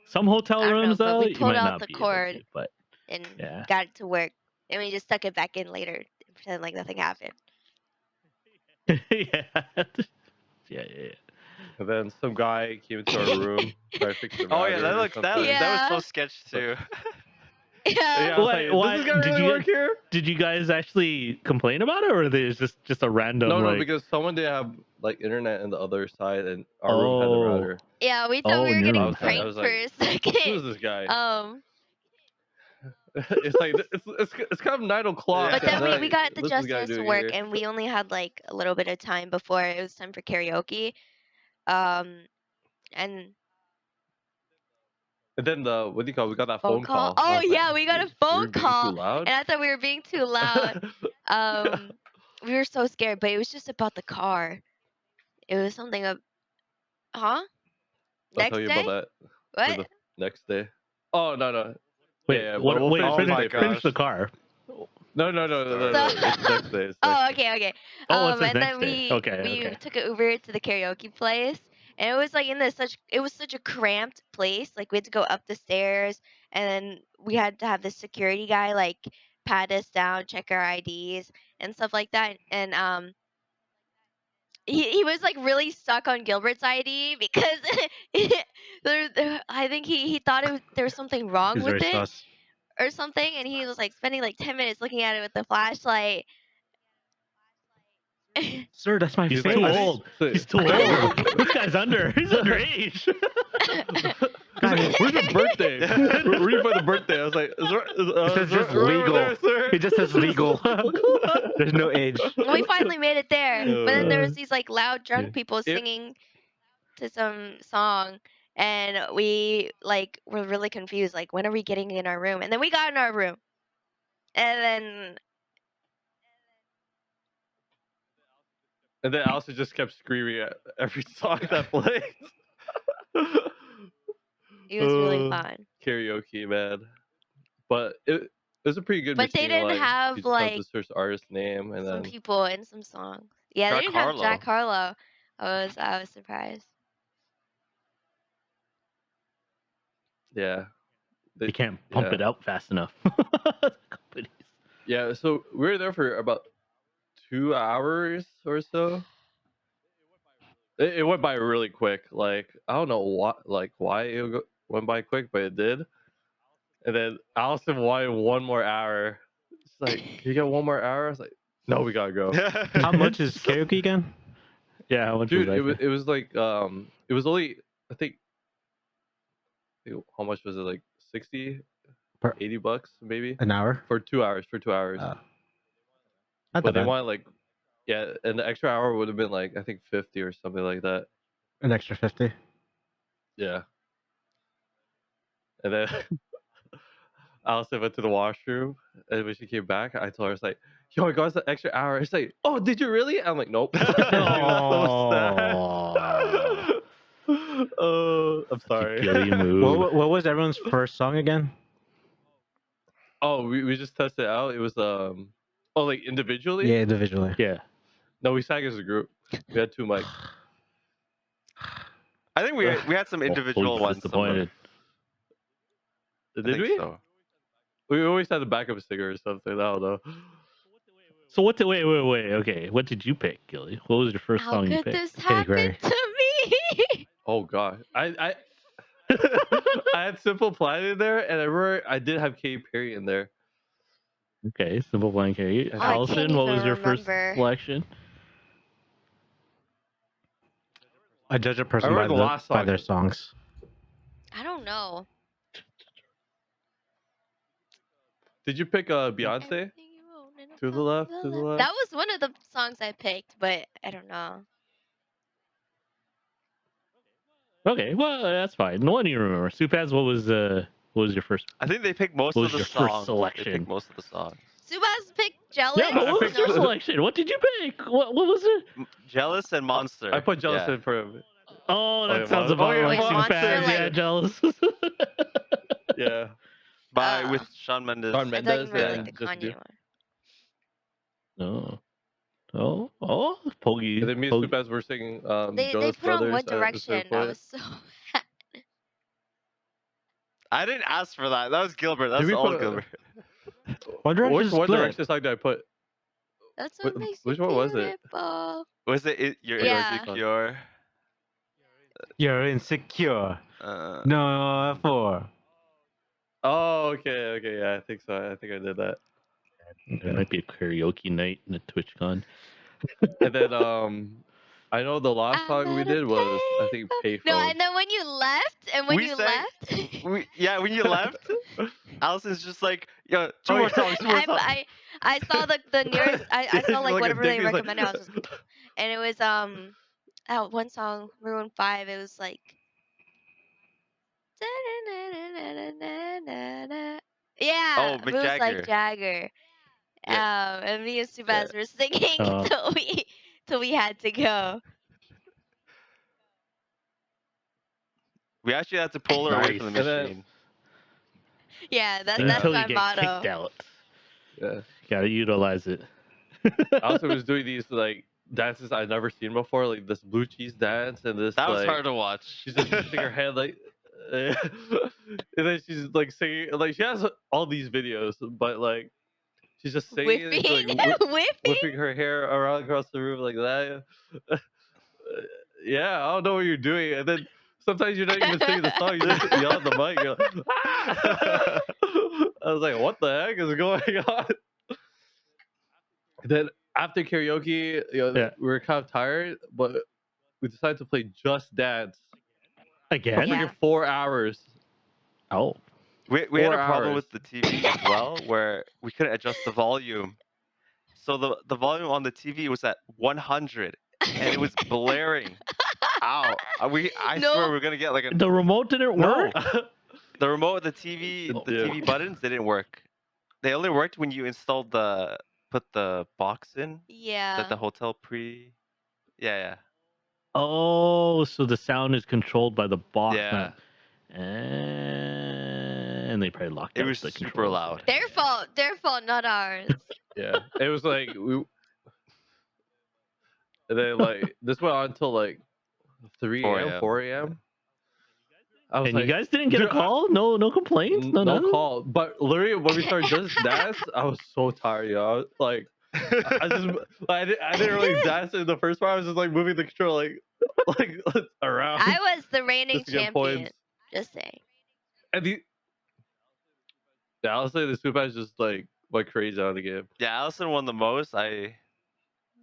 Some hotel I don't know, rooms but though, we you pulled might out not the be able cord to. But and yeah, got it to work. And we just stuck it back in later and pretend like nothing happened. yeah, yeah. And then some guy came into our room, tried to fix the Oh, router yeah, that or looks something. that was so Yeah. sketch But- too. Yeah. Yeah, I was like, Why does this guy did really you work here? did you guys actually complain about it, or is just a random No, like? because someone didn't have like internet on the other side, and our room had the Oh, router. Yeah, we thought we in were your I getting room was like, had I it. was pranked for like, a who is second. this guy? But it's kind of 9 o'clock Yeah. at then we night. got the What's this Just guy Dance to doing work here? and we only had like a little bit of time before it was time for karaoke. Um and And then what do you call? We got that phone phone call. call. I Oh was like, yeah, we got a we phone were being too call loud. and I thought we were being too loud. Um we were so scared, but it was just about the car. It was something of huh? I'll tell Next you day? about that for What? the next day. Oh no. Wait, Yeah. what? We'll Wait, finish Oh this my day finish first. the gosh. car. No. So It's next day. It's oh, next day. okay. Oh, it says And next then day. Okay, we okay. took an Uber to the karaoke place, and it was like it was such a cramped place. Like we had to go up the stairs, and then we had to have the security guy like pat us down, check our IDs and stuff like that. And he was like really stuck on Gilbert's ID because I think he thought there was something wrong He's with very it sus. or something, and he was like spending like 10 minutes looking at it with the flashlight. Sir, that's my He's He's like, too face. old. He's too old. This guy's he's underage. He's like, where's your birthday? Where you find the birthday? I was like, It says is just right over legal. there, sir? It just says legal. There's no age. We finally made it there, but then there was Uh, these like loud drunk people It- singing to some song, and we like were really confused. Like, when are we getting in our room? And then we got in our room, and then And then Alice just kept screaming at every song that played. it was really Uh, fun. Karaoke, man. but it was a pretty good But they machine. didn't Like have you just have like to search the artist name and some then people in some songs. Yeah, they Jack didn't have Jack Harlow. Harlow. I was surprised. yeah, They can't pump it out fast enough. Companies. Yeah, so we were there for about 2 hours or so. It went by really quick. Like I don't know why went by quick, but it did. And then Allison wanted 1 more hour. It's like, can you get 1 more hour? I was like, no, we gotta go. How much is karaoke again? Yeah, how much Dude, was that? it was like it was only I think how much was it, like 60, Per, $80 maybe an hour? for 2 hours. For 2 hours. Not But that they bad. wanted like, yeah, and the extra hour would have been like I think 50 or something like that. An extra 50. Yeah. And then Allison went to the washroom, and when she came back, I told her, "It's like, yo, I got us an extra hour." It's like, "Oh, did you really?" I'm like, "Nope." She was so sad. Oh, Oh, I'm such a sorry. gilly move. What was everyone's first song again? Oh, we just tested it out. It was oh, like individually? Yeah, individually. Yeah. No, we sang as a group. We had 2 mics. I think we had some individual Holy's ones. disappointed. I Did think we? so. We always had a backup singer or something. I don't know. So what? Wait. Okay, what did you pick, Gilly? What was your first How song you could picked? this Katy happen Perry. to me? Oh god, I I had Simple Plan in there, and I remember I did have Katy Perry in there. Okay, Simple Plan Carrie. Oh, I can't Allison, what even was your first remember. selection? I judge a I person remember the last by song. their songs. I don't know. Did you pick Beyonce? Everything you own in a To the palm left, of to the the- left. That was one of the songs I picked, but I don't know. Okay, well that's fine. No one even remember. Supaz, what was your first? I think they picked most What of was the your first songs. They selection? picked most of the songs. Subas picked Jealous. Yeah, but I what was picked your No. selection? What did you pick? What was it? Jealous and Monster. I put Jealous Yeah. in front of it. Oh, that yeah, sounds Mon- oh, about yeah, like Wait, Monster, Supaz. Yeah, like- jealous. Yeah. By with Shawn Mendes. Shawn I thought you Mendes, meant yeah, like the just Kanye do. one. Oh, Poggy. And then me and Poggy. Supaz were singing They Jonas put on Brothers One at a certain Direction. I point. was so I didn't ask for that. That was Gilbert. That's we all put- Gilbert. One Direction Which One split. Direction song did I put? That's what makes Which me one was it? beautiful. Was it You're Yeah. Insecure? You're insecure. Uh, No 4. Oh, okay, yeah, I think so. I think I did that. There might be a karaoke night in the TwitchCon. And then I know the last I'm song we gonna did was I think pay Payphone. for- No, and then when you left, We sang- when you left, Allison's just like, yo, two Oh, more yeah. songs, 2 more songs. I saw the nearest. I saw like Like a whatever dick, they he's like- recommended. I was just, and it was that one song Maroon 5. It was like. Yeah, Oh, it was like McJagger. Jagger. And me and Subas Yeah. were singing Oh. till we had to go. We actually had to pull her away from the Nice. And then- machine. Yeah, that's Until my you get motto. kicked out. Yeah. Gotta utilize it. I also was doing these like dances I'd never seen before, like this blue cheese dance and this That was like hard to watch. she's just shaking her head like and then she's like singing, like she has all these videos, but like she's just singing Whipping, like whipping. whipping her hair around across the room like that. Yeah, I don't know what you're doing, and then sometimes you're not even singing the song, you just yell at the mic. You're like, "Ah!" I was like, what the heck is going on? Then after karaoke, Yeah. we were kind of tired, but we decided to play Just Dance for Again? Yeah. freaking 4 hours. Oh. We had a 4 problem hours. with the TV as well, where we couldn't adjust the volume. So the volume on the TV was at 100, and it was blaring out. I No. swear we're gonna get like a The remote didn't No. work? the remote, the TV, the Yeah. TV buttons, they didn't work. They only worked when you installed put the box in Yeah. that the hotel Yeah. Oh, so the sound is controlled by the box. Yeah. And then they probably locked It out was the super controls. loud. Their fault, not ours. Yeah, it was like and then like this went on until like 3 4 a.m., a.m. 4 a.m. I was And like, you guys didn't get a dude, call? No complaints? No no nothing? call. But literally, when we started this dance, I was so tired, yo. I was, like, I just, I didn't really dance in the first part. I was just like moving the control, like around I was the reigning just to get champion. points. Just saying. And yeah, I'll say the Sopuaz just like went crazy on the game. Yeah, Allison won the most. I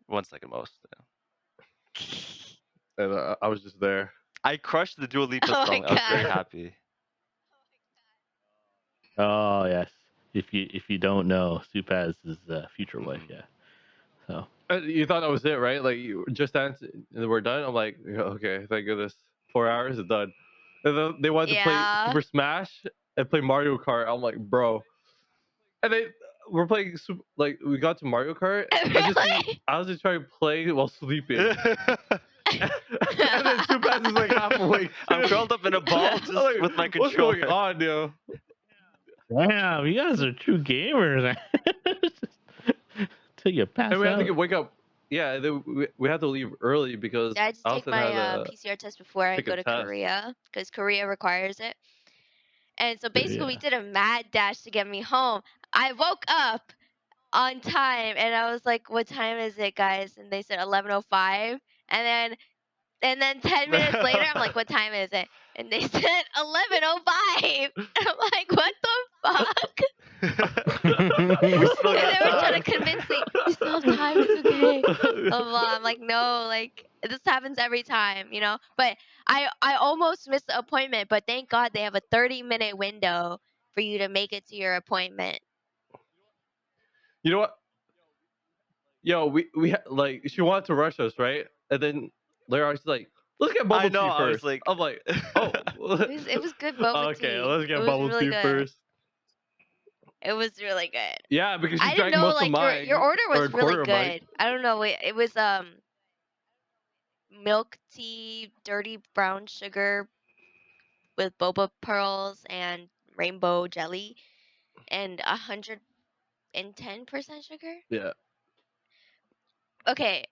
won second most. Yeah. And I was just there. I crushed the Dua Lipa Oh my song. I was very God. happy. Oh yes. If you don't know, Sopuaz is future wife. Mhm. Yeah. So You thought that was it, right? Like you just danced and we're done. I'm like, yeah, okay, thank goodness. 4 hours is done. And then they wanted to play Yeah. Super Smash and play Mario Kart. I'm like, bro. And we're playing like we got to Mario Kart. Really? I was just trying to play while sleeping. And then Sopuaz is like half awake. I'm too. curled up in a ball just I'm like, with my what's controller. going on, yo? damn, you guys are true gamers. Till you pass And we had out. to wake up. Yeah, we had to leave early because I had to take Allison my had a PCR test before I take go a to test. Korea because Korea requires it. And so basically, we Yeah. did a mad dash to get me home. I woke up on time and I was like, "What time is it, guys?" And they said 11:05. And then 10 minutes later, I'm like, "What time is it?" And they said 11:05. I'm like, "What the fuck?" We still And got they were trying time. to convince me, "We still have time. It's okay." Blah, blah, blah. I'm like, "No, like this happens every time, you know." But I almost missed the appointment, but thank God they have a 30-minute window for you to make it to your appointment. You know what? Yo, like she wanted to rush us, right? And then later on, she's like, "Let's get I bubble know. tea I was first." like, I'm like, "Oh, It was good boba okay, tea. let's It get was bubble really tea good. first." It was really good. Yeah, because she I didn't drank know most of like mine your order or was a really quarter of mine. good. I don't know. It was milk tea, dirty brown sugar with boba pearls and rainbow jelly and 110% sugar. Yeah, Okay,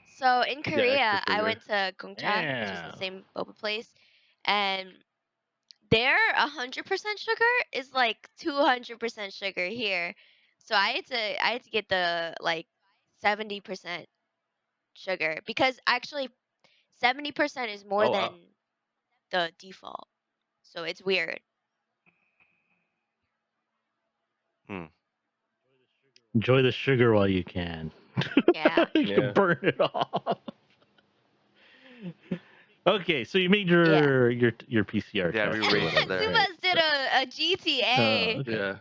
so in yeah, extra Korea, I sugar. went to Gongcha, which is the Damn. same boba place, and their 100% sugar is like 200% sugar here. So I had to get the like 70% sugar because actually 70% is more Oh than wow. the default. So it's weird. hmm. Enjoy the sugar while you can. Yeah. You Yeah. can burn it off. Okay, so you made Yeah. your PCR Yeah, test we or raced whatever, there. right? Subas did a GTA. Okay. Yeah.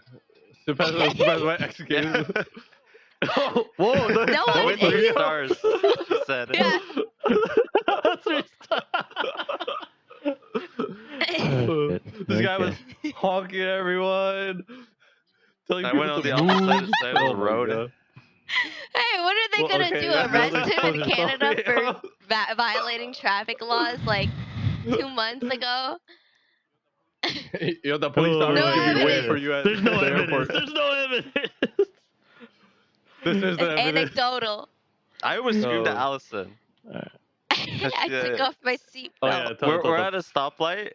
Sopuaz went X Games. Oh, whoa, No nice I one. win bumper, 3 yo. stars, she said. Yeah. 3 stars. Oh, shit. This guy Okay. was honking at everyone, telling I people went on to the move. opposite side of Oh the my road. god. Hey, what are they Well, gonna okay, do? that's Arrest another him in closer Canada story. for violating traffic laws like 2 months ago? Yo, the police Oh officer No is gonna my be waiting for evidence. god. you at There's no the evidence. airport. There's no evidence. This is the It's evidence. anecdotal. I almost screamed at Oh, Allison because I took off my oh seatbelt. yeah, we're tell. at a stoplight,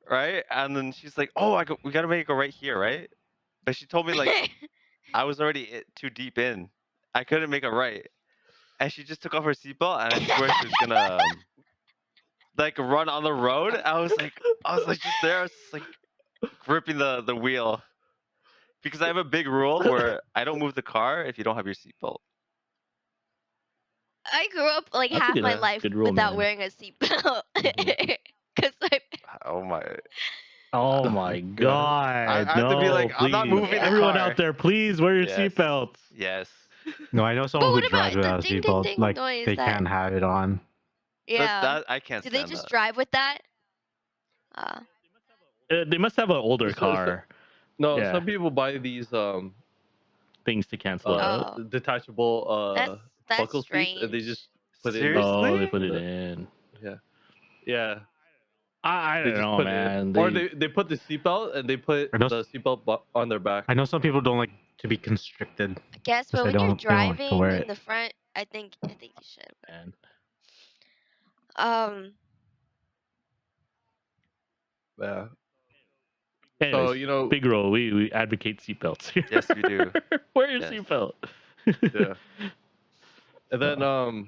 right? And then she's like, "Oh, we gotta make it right here, right?" But she told me like I was already too deep in. I couldn't make a right, and she just took off her seatbelt, and I swear she was gonna like run on the road. I was like just there, I was just like gripping the wheel because I have a big rule where I don't move the car if you don't have your seatbelt. I grew up like That's a half good my Uh, life good rule, without man. wearing a seatbelt. Mhm. Cause I, oh my! Oh Oh my my god. god. I have to be No, like, I'm not please. moving the Everyone car. out there, please wear your Yes, seatbelts. yes. No, I know but someone who what drives about the without a ding ding seatbelt. ding Like noise they that? can't have it on. Yeah. That I can't Do they stand just that. drive with that? Uh, They must have an older So, car. no, Yeah, some people buy these things to cancel out. oh, detachable that's buckle seats, and they strange. just put it in Oh, they Seriously? put it the in. yeah, yeah. I They don't just know, put it, man. or they put the seatbelt and they put I know, the seatbelt on their back. I know some people don't like to be constricted I guess, because but when you're they don't like to driving wear in it. the front, I think you should. man. Um, Yeah. Anyways, So you know, big roll. We advocate seatbelts here. Yes, we do. Wear your Yes. seatbelt. yeah. And then So,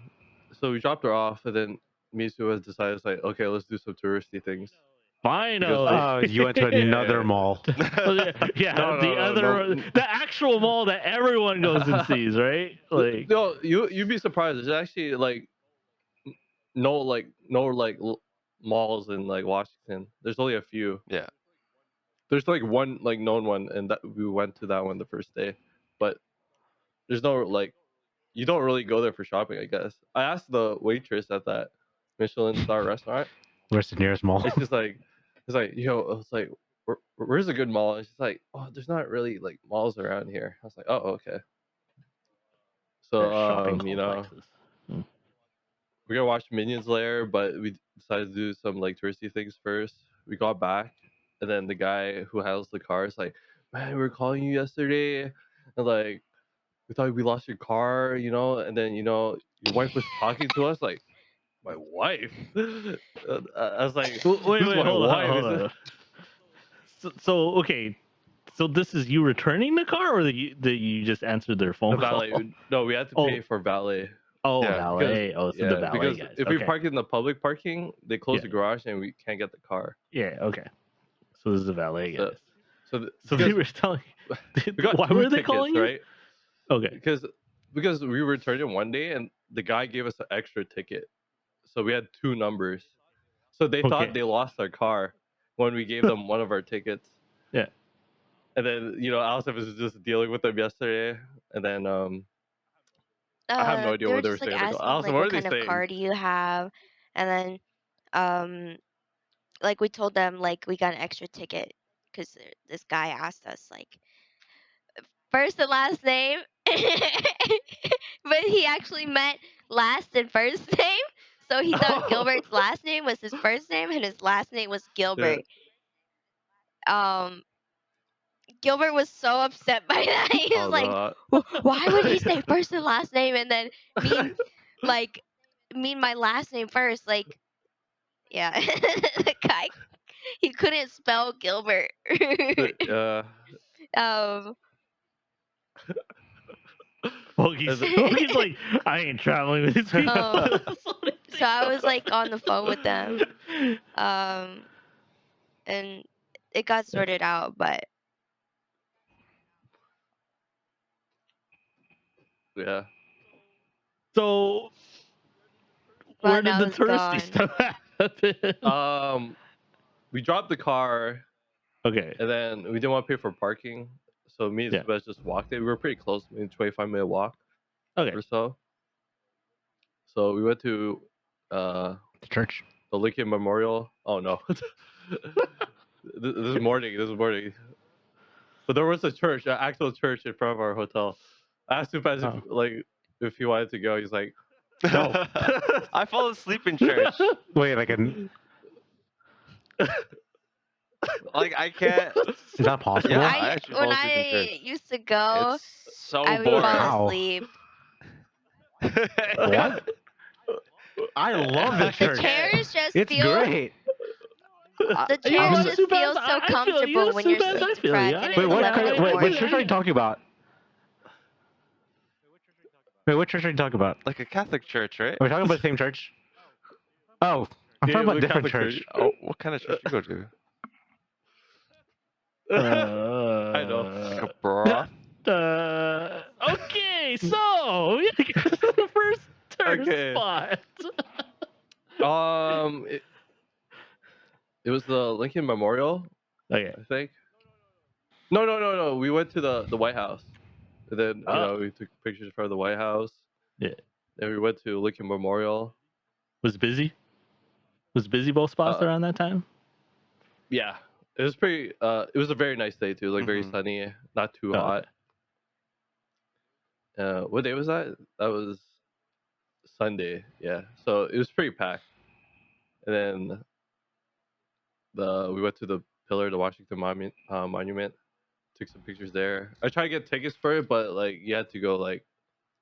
so we dropped her off, and then me and Suez decided like, okay, let's do some touristy things. finally. You went to another Yeah. mall. Yeah, No, the no, no, other, no. the actual mall that everyone goes and sees, right? Like, No, you'd be surprised. There's actually like no malls in like Washington. There's only a few. Yeah. There's like one like known one, and that we went to that one the first day, but there's no like you don't really go there for shopping. I guess I asked the waitress at that Michelin star restaurant. Where's the nearest mall? It's just like it's like where's a good mall? And she's like, oh, there's not really like malls around here. I was like, oh, okay. So the shopping you know, complexes. Hmm. we're gonna watch Minions Lair, but we decided to do some like touristy things first. We got back, and then the guy who handles the car is like, "Man, we were calling you yesterday, and like we thought we lost your car, you know." And then your wife was talking to us like, "My wife." I was like, Wait, "Who's wait, my hold on, wife?" hold Is it? on. So okay, so this is you returning the car, or that you just answered their phone The call? valet. No, we had to Oh, pay for valet oh, Yeah, because valet. Oh, so the yeah, valet because guys. if we Okay. park in the public parking, they close Yeah. the garage and we can't get the car. Yeah. Okay. So this is the valet So guys. so So they because were telling. we got Why two were they tickets, calling you? right? Okay. Because we returned it one day and the guy gave us an extra ticket, so we had two numbers. So they thought Okay. they lost our car when we gave them one of our tickets. Yeah. And then Alice was just dealing with them yesterday, and then I have no idea they were what they were just like saying. Like, asking Alice, like what what are they kind of saying? car do you have, and then like we told them like we got an extra ticket because this guy asked us like first and last name, but he actually meant last and first name. So he thought Gilbert's last name was his first name and his last name was Yeah. Gilbert. Um, Gilbert was so upset by that. He was Oh like, no. Why would he say first and last name and then mean like mean my last name first?" Like, yeah, the guy he couldn't spell Gilbert. Yeah. um, As a- Hoagie's like, I ain't traveling with these people. Um, Somebody so takes I the was like on the phone with them, and it got sorted out. But yeah. So where Ron, did I the was touristy gone. stuff happen? We dropped the car Okay. and then we didn't want to pay for parking, so me and Yeah. Sebastian just walked it. We were pretty close, maybe 25-minute walk Okay. or so. So we went to The church. the Lincoln Memorial. Oh no. This morning. But there was a church, an actual church in front of our hotel. I asked him if he wanted to go. He's like, no. I fall asleep in church. Wait, like Like I can't. is that possible? Yeah, I actually When fall asleep in church. I used to go, It's so I would boring. fall How? asleep. What? I love the The church. chairs just It's feel great. the You know chairs what, just Sopuaz? feel so I feel comfortable you, when you're Sopuaz, sleep I feel you. deprived and I- it's Wait, I- 11 in the wait, what morning. church are you talking about? Wait, what church are you talking about? Like a Catholic church, right? Are we talking about the same church? Oh, I'm Yeah, talking about the different Catholic church. Oh, what kind of church do you go to? I know. Like a broth? Okay, so we get to the first turn Okay. spot. It was the Lincoln Memorial, Okay. I think. No. We went to the White House, and then we took pictures for the White House. Yeah. Then we went to Lincoln Memorial. Was busy? Was busy both spots Uh, around that time? Yeah, it was pretty. It was a very nice day too. Like very Mhm. sunny, not too Oh, hot. okay. What day was that? That was Sunday. Yeah, so it was pretty packed. And then we went to the pillar, the Washington Monument. Took some pictures there. I tried to get tickets for it, but like you had to go like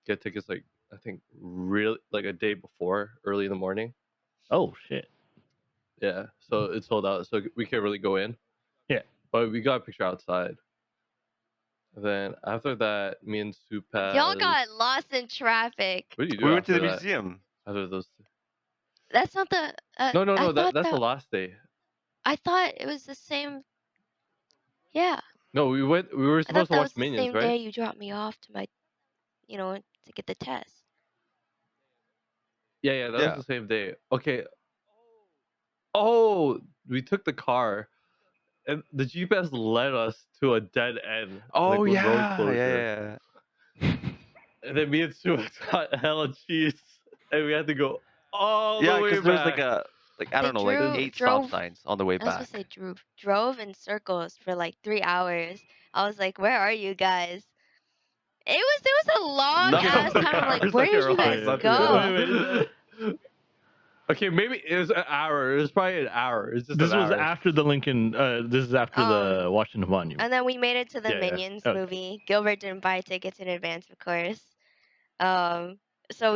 get tickets like I think really like a day before, early in the morning. Oh shit. Yeah, so it sold out, so we can't really go in. Yeah. But we got a picture outside. Then after that, me and Y'all Sopuaz. got lost in traffic. What did you do We went to after the that? museum. After those? That's not the. I No. thought That's the that. last day. I thought it was the same. Yeah, No, we went. We were I thought supposed to that was watch the Minions, same right? day you dropped me off to my, to get the test. Yeah, that was Yeah. the same day. Okay. Oh, we took the car, and the GPS led us to a dead end, like Oh with road yeah, closure. yeah. And then me and Sue got hella cheese, and we had to go all the Yeah, way because there's back. I They don't know, like drew 8 stop drove. signs on the way I was supposed to back. say drove in circles for like 3 hours. I was like, where are you guys? It was a long Okay, not ass No. 3 time. I'm like, hours. where Okay, did you relax. guys Wait, Not 3 hours. go? wait. Okay, maybe it was an hour. It was probably an hour. It's just This an was hour. after the Lincoln. This is after the Um, Washington Monument. and then we made it to the Yeah. Minions Okay. movie. Gilbert didn't buy tickets in advance, of course. So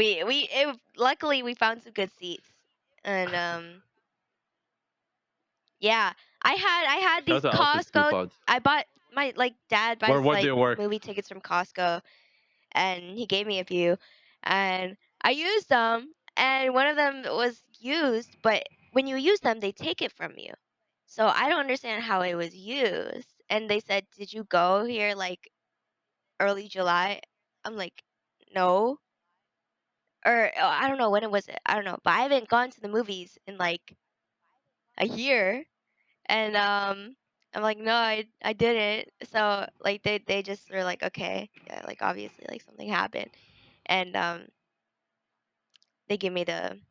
luckily we found some good seats, and yeah, I had Shout these out to Allison's Costco. coupons. I bought my dad Or buys what like didn't work. movie tickets from Costco, and he gave me a few, and I used them, and one of them was used, but when you use them, they take it from you. So I don't understand how it was used. And they said, "Did you go here like early July?" I'm like, "No." Or I don't know when it was. I don't know, but I haven't gone to the movies in like a year, and I'm like, "No, I didn't." So like they just were like, "Okay, yeah, like obviously like something happened," and they give me the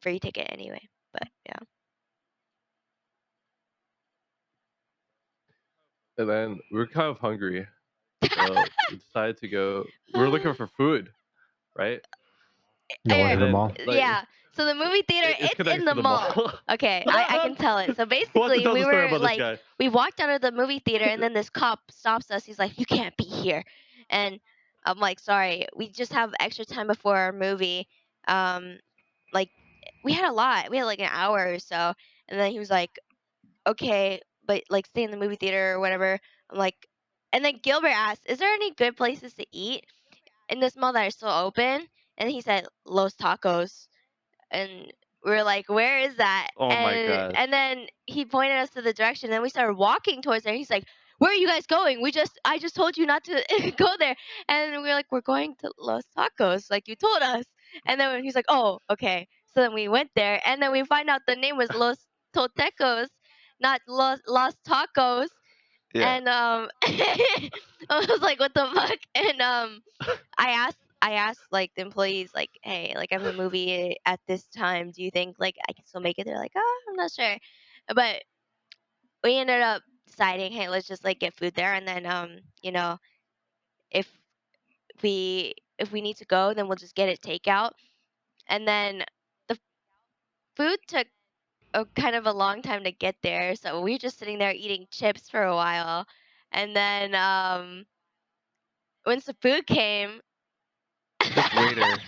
free ticket anyway. But yeah. And then we were kind of hungry, so we decided to go. We were looking for food, right? Y'all went Alright, And to the then mall. like yeah. So the movie theater, it's it's in connected to the the mall. mall. Okay, I can tell it. So Who wants to basically, tell the we story were about this like, guy? we walked out of the movie theater, and then this cop stops us. He's like, "You can't be here," and I'm like, "Sorry, we just have extra time before our movie." Um, like we had a lot. We had like an hour or so, and then he was like, "Okay, but like stay in the movie theater or whatever." I'm like, and then Gilbert asked, "Is there any good places to eat in this mall that are still open?" And he said, "Los Tacos." And we were like, "Where is that?" Oh my gosh. And then he pointed us to the direction. And then we started walking towards there. He's like, "Where are you guys going? I just told you not to go there." And we were like, "We're going to Los Tacos, like you told us." And then he's like, "Oh, okay." So then we went there, and then we find out the name was Los Totecos, not Los Tacos. Yeah. And I was like, "What the fuck?" And I asked like the employees, like, "Hey, like I'm in the movie at this time. Do you think like I can still make it?" They're like, "Oh, I'm not sure." But we ended up deciding, "Hey, let's just like get food there, and then if if we need to go, then we'll just get it takeout." And then the food took a kind of a long time to get there, so we were just sitting there eating chips for a while. And then once the food came, This waiter.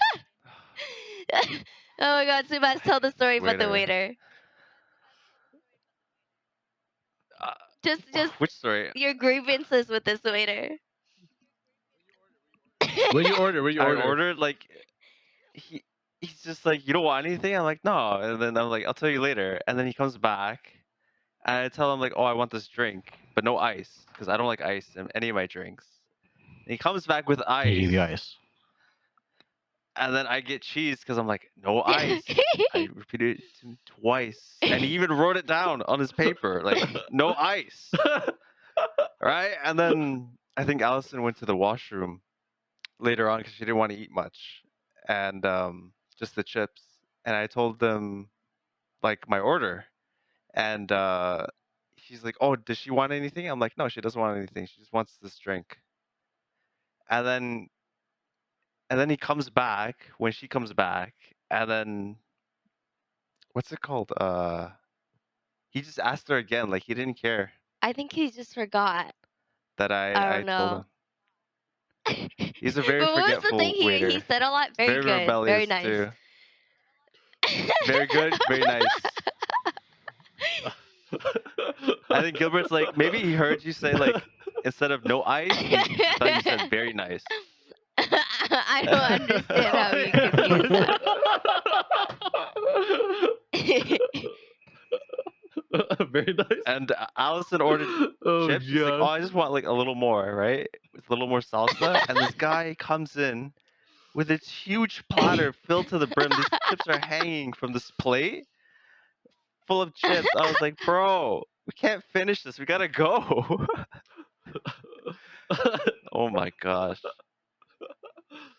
oh my god, Subas, tell the This story about the waiter. waiter. Uh, Just which story? your grievances with this waiter. When you order, when you I order. ordered like he he's just like, "You don't want anything?" I'm like, "No." And then I'm like, "I'll tell you later." And then he comes back and I tell him like, "Oh, I want this drink, but no ice because I don't like ice in any of my drinks." And he comes back with They give you ice. ice. And then I get cheese because I'm like, "No ice." I repeated it to him twice, and he even wrote it down on his paper, like, "No ice." Right? And then I think Allison went to the washroom later on because she didn't want to eat much, and just the chips. And I told them like my order, and she's like, "Oh, does she want anything?" I'm like, "No, she doesn't want anything. She just wants this drink." And then he comes back when she comes back, and then what's it called? He just asked her again, like he didn't care I think he just forgot. that I I don't told know. him. He's a But very what was the thing forgetful he waiter. said a lot? Very Very good. Very rebellious nice. too. Very good, very nice. I think Gilbert's like, maybe he heard you say like instead of no ice, he thought you said very nice. I don't understand how you confuse that. Very nice. And Allison ordered Oh chips. She's like, oh, god. I just want like a little more, right? With a little more salsa. And this guy comes in with this huge platter filled to the brim. These chips are hanging from this plate full of chips. I was like, bro, we can't finish this. We gotta go. Oh my gosh.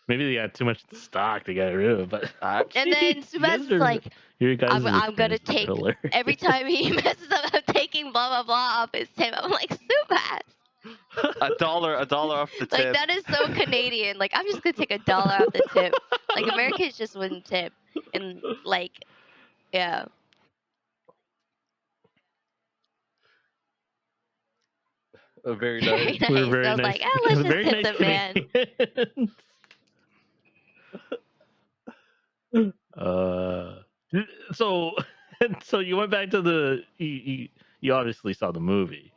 Maybe they got too much stock to get rid of, but And then jeez, you Subaz guys is are like, your guys' I'm gonna experiences are take hilarious. every time he messes up, I'm taking blah blah blah off his tip. I'm like, Subaz. $1 off the Like tip. that is so Canadian. Like I'm just gonna take $1 off the tip. Like Americans just wouldn't tip. And like, yeah. Very Very nice. We're nice. very I was nice, like, oh, let's just very tip nice the man. Canadians. uh, so so you went back to the you obviously saw the movie.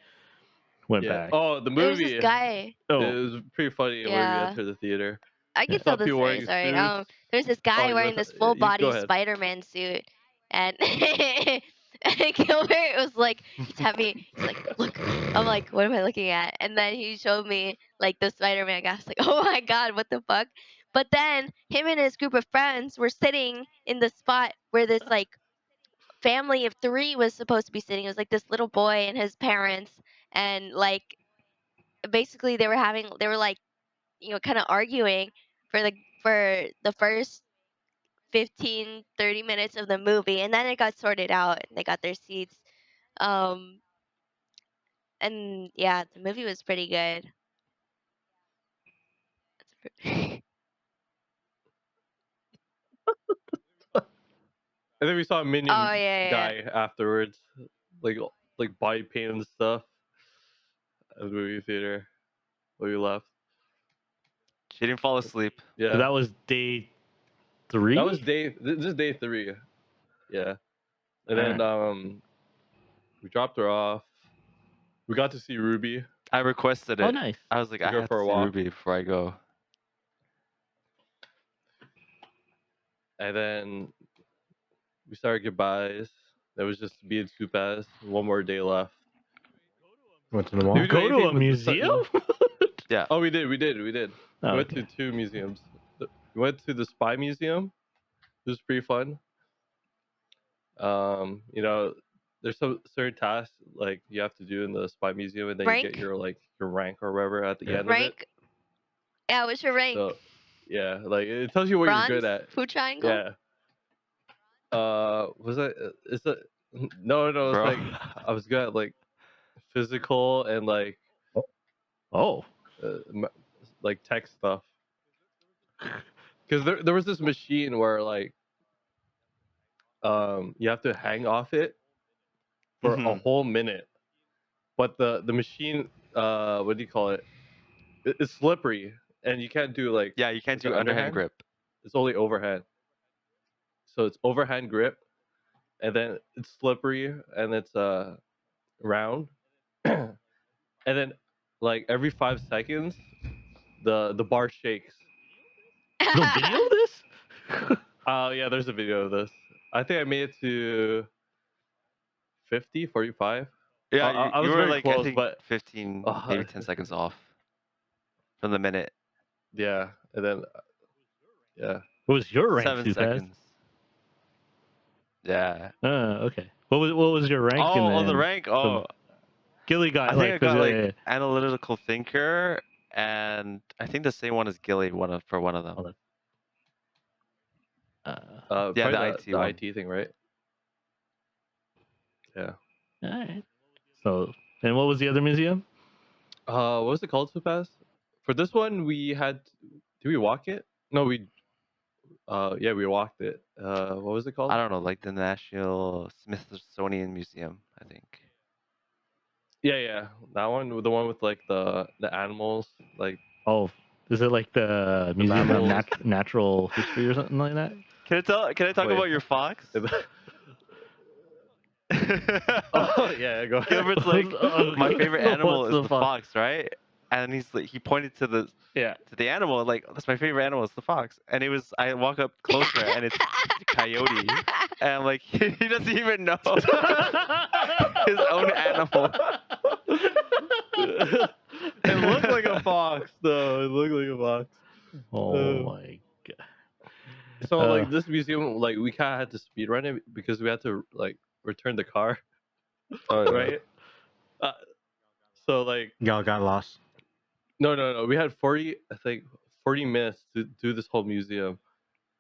Went Yeah. back. Oh, the There was this movie. guy. It Oh, was pretty funny when we Yeah. entered the theater. I yeah. can Saw tell the people story. wearing Sorry. suits. There's this Oh, guy you wearing want this full you go body ahead. Spider-Man suit, and and Gilbert was like, he's having, he's like, look. I'm like, what am I looking at? And then he showed me like the Spider-Man guy. I was like, oh my god, what the fuck? But then him and his group of friends were sitting in the spot where this like family of three was supposed to be sitting. It was like this little boy and his parents, and like basically they were like, kind of arguing for the first 15, 30 minutes of the movie, and then it got sorted out and they got their seats. Um and yeah, the movie was pretty good. And then we saw a minion Oh yeah. guy afterwards, like body paint and stuff at the movie theater when we left. She didn't fall asleep. Yeah, That was day 3. that was this is day 3. Yeah, and then we dropped her off. We got to see Ruby. I requested Oh, it. nice. I was like, Took I her have for to a see walk. Ruby before I go. And then we started goodbyes. That was just me and Sopuaz. One more day left. Went to the Did mall. we do Go to a anything with the museum? Yeah. Oh, we did. We Oh, went okay. to 2 museums. We went to the Spy Museum. It was pretty fun. There's some certain tasks like you have to do in the Spy Museum, and then you get Rank? your rank or whatever at the Yeah. end of it. Rank? Yeah, what's your rank? So yeah, like it tells you what Bronze? you're good at. Food triangle? Yeah. Was that? Is it? No, it's Bro. like I was good at like physical and like Oh. like tech stuff. Because there was this machine where like you have to hang off it for a Mhm. whole minute, but the machine what do you call it? It's slippery and you can't do like Yeah, you can't the do underhand grip. It's only overhand. So it's overhand grip, and then it's slippery and it's round, and then like every 5 seconds the bar shakes. No video of this? Yeah, there's a video of this. I think I made it to 50, 45. Yeah, I you was were very like, I close, think but 15, maybe 10 seconds off from the minute. yeah, and then yeah, What was your rank, 7 Soupaz? seconds. Yeah. Okay. What was your rank in the Oh, the end? rank. Oh, Gilly got I think I got like was analytical thinker, and I think the same one as Gilly for one of them. it, Yeah, probably the IT the one. IT thing, right? Yeah. all right. So, and what was the other museum? What was it called, Supass? For this one, we had. Did we walk it? No, we. Yeah, we walked it. What was it called? I don't know, like the National Smithsonian Museum, I think. Yeah, that one, the one with like the animals, like Oh, is it like the Museum of mammals. Natural History or something like that? Can I talk Wait. about your fox? Oh yeah, go ahead. Gilbert's like, my favorite animal What's is the the fox? fox, right? And he's like, he pointed to the Yeah. animal, like, that's my favorite animal, it's the fox. And I walk up closer and it's the coyote. And I'm like, he doesn't even know his own animal. It looked like a fox, though. It looked like a fox. Oh my god. So like this museum, like we kind of had to speed run it because we had to like return the car, Oh, right? Uh, so like Y'all got lost. no, we had 40 minutes to do this whole museum.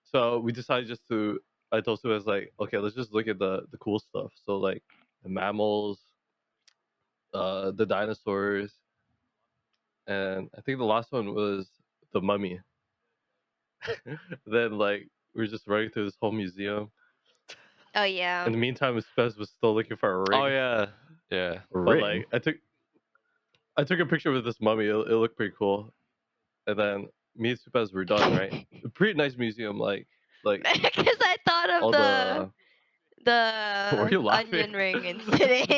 So we decided just to. I told Sue, I was like, okay, let's just look at the cool stuff. So like the mammals, the dinosaurs, and I think the last one was the mummy. Then like we were just running through this whole museum. Oh yeah. In the meantime, Spez was still looking for a ring. Oh yeah. But Ring. like I took a picture with this mummy. It looked pretty cool. And then me and Supaz were done, right? A pretty nice museum, like Because I thought of all the. Were the you laughing? onion ring incident.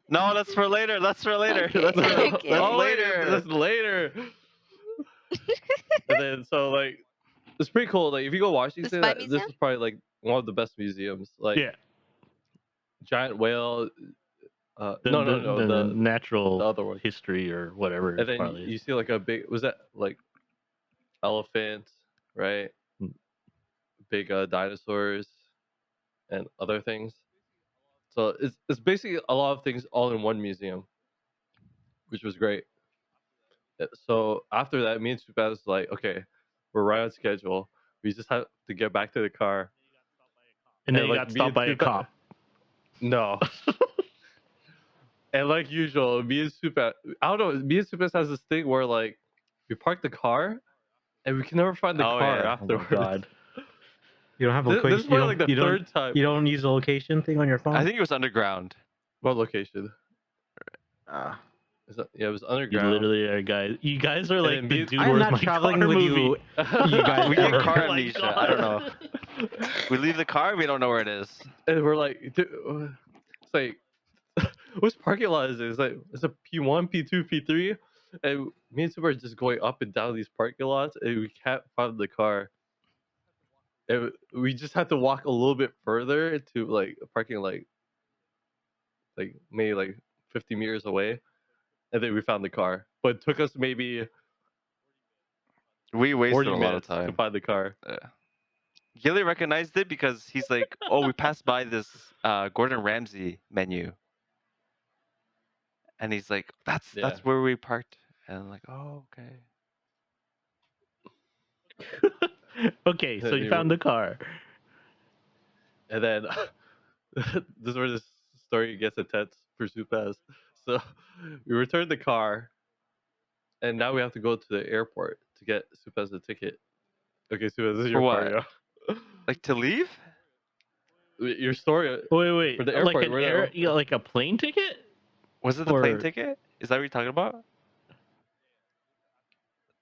No, that's for later. That's for later. Okay, That's okay. later. That's later. And then so like it's pretty cool. Like if you go Washington, The Spy this Museum? is probably like one of the best museums. Like Yeah. giant whale. The, No, the natural the other one. history or whatever. And it then probably you is. see like a big, was that like elephant, right? Big dinosaurs and other things. So it's basically a lot of things all in one museum, which was great. So after that, me and Supaz was like, okay, we're right on schedule. We just have to get back to the car. And then you like got stopped by a cop. No. And like usual, me and Supaz, I don't know, me and Supaz has this thing where like we park the car and we can never find the Oh, car yeah. Oh my afterwards. god. You don't have This location. is probably like the you don't, third time. You don't use the location thing on your phone. I think it was underground. What location? Uh, Yeah, it was You underground. literally are guys. You guys are And like then the me- dude I am where's not my traveling car with movie. you. You guys We get ever. car Oh my amnesia. God. I don't know. We leave the car, we don't know where it is. And we're like, it's like, which parking lot is it? It's a P1, P2, P3, and me and Super are just going up and down these parking lots, and we can't find the car. And we just had to walk a little bit further to like a parking like maybe like 50 meters away, and then we found the car. But it took us maybe We 40 wasted a lot of minutes to time. find the car. Yeah. Gilly recognized it because he's like, oh, we passed by this Gordon Ramsay menu. And he's like, that's Yeah. where we parked. And I'm like, oh, okay. Okay, so you found the car. And then this is where this story gets intense for Supaz. So we returned the car, and now we have to go to the airport to get Supaz a ticket. Okay, Supaz, this is For your part, what? yo. Like to leave? Your story Wait. for the Like airport. like a plane ticket? Was it the plane Or- ticket? Is that what you're talking about?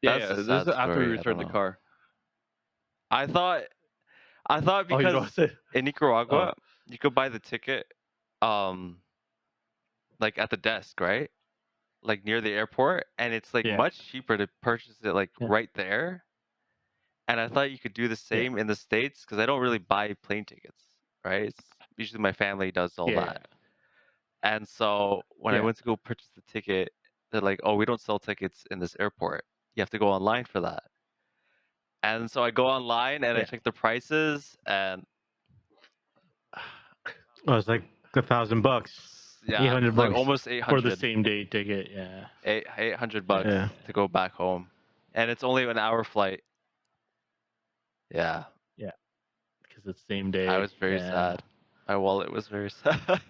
Yeah, That's a this sad is after we story, I returned the don't know. car. I thought Oh, you know because what I said? in Nicaragua you could buy the ticket like at the desk, right? Like near the airport, and it's like Yeah. much cheaper to purchase it like Yeah. right there. And I thought you could do the same in the States because I don't really buy plane tickets, right? It's usually my family does all Yeah. that. And so when I Yeah. went to go purchase the ticket, they're like, "Oh, we don't sell tickets in this airport. You have to go online for that." And so I go online and I Yeah. check the prices, and Oh, it's like $1,000. yeah, $800 like almost For the 800, same day ticket, yeah. $800 Yeah. to go back home, and it's only an hour flight. Yeah, Because it's same day. I was very yeah. sad. My wallet was very sad.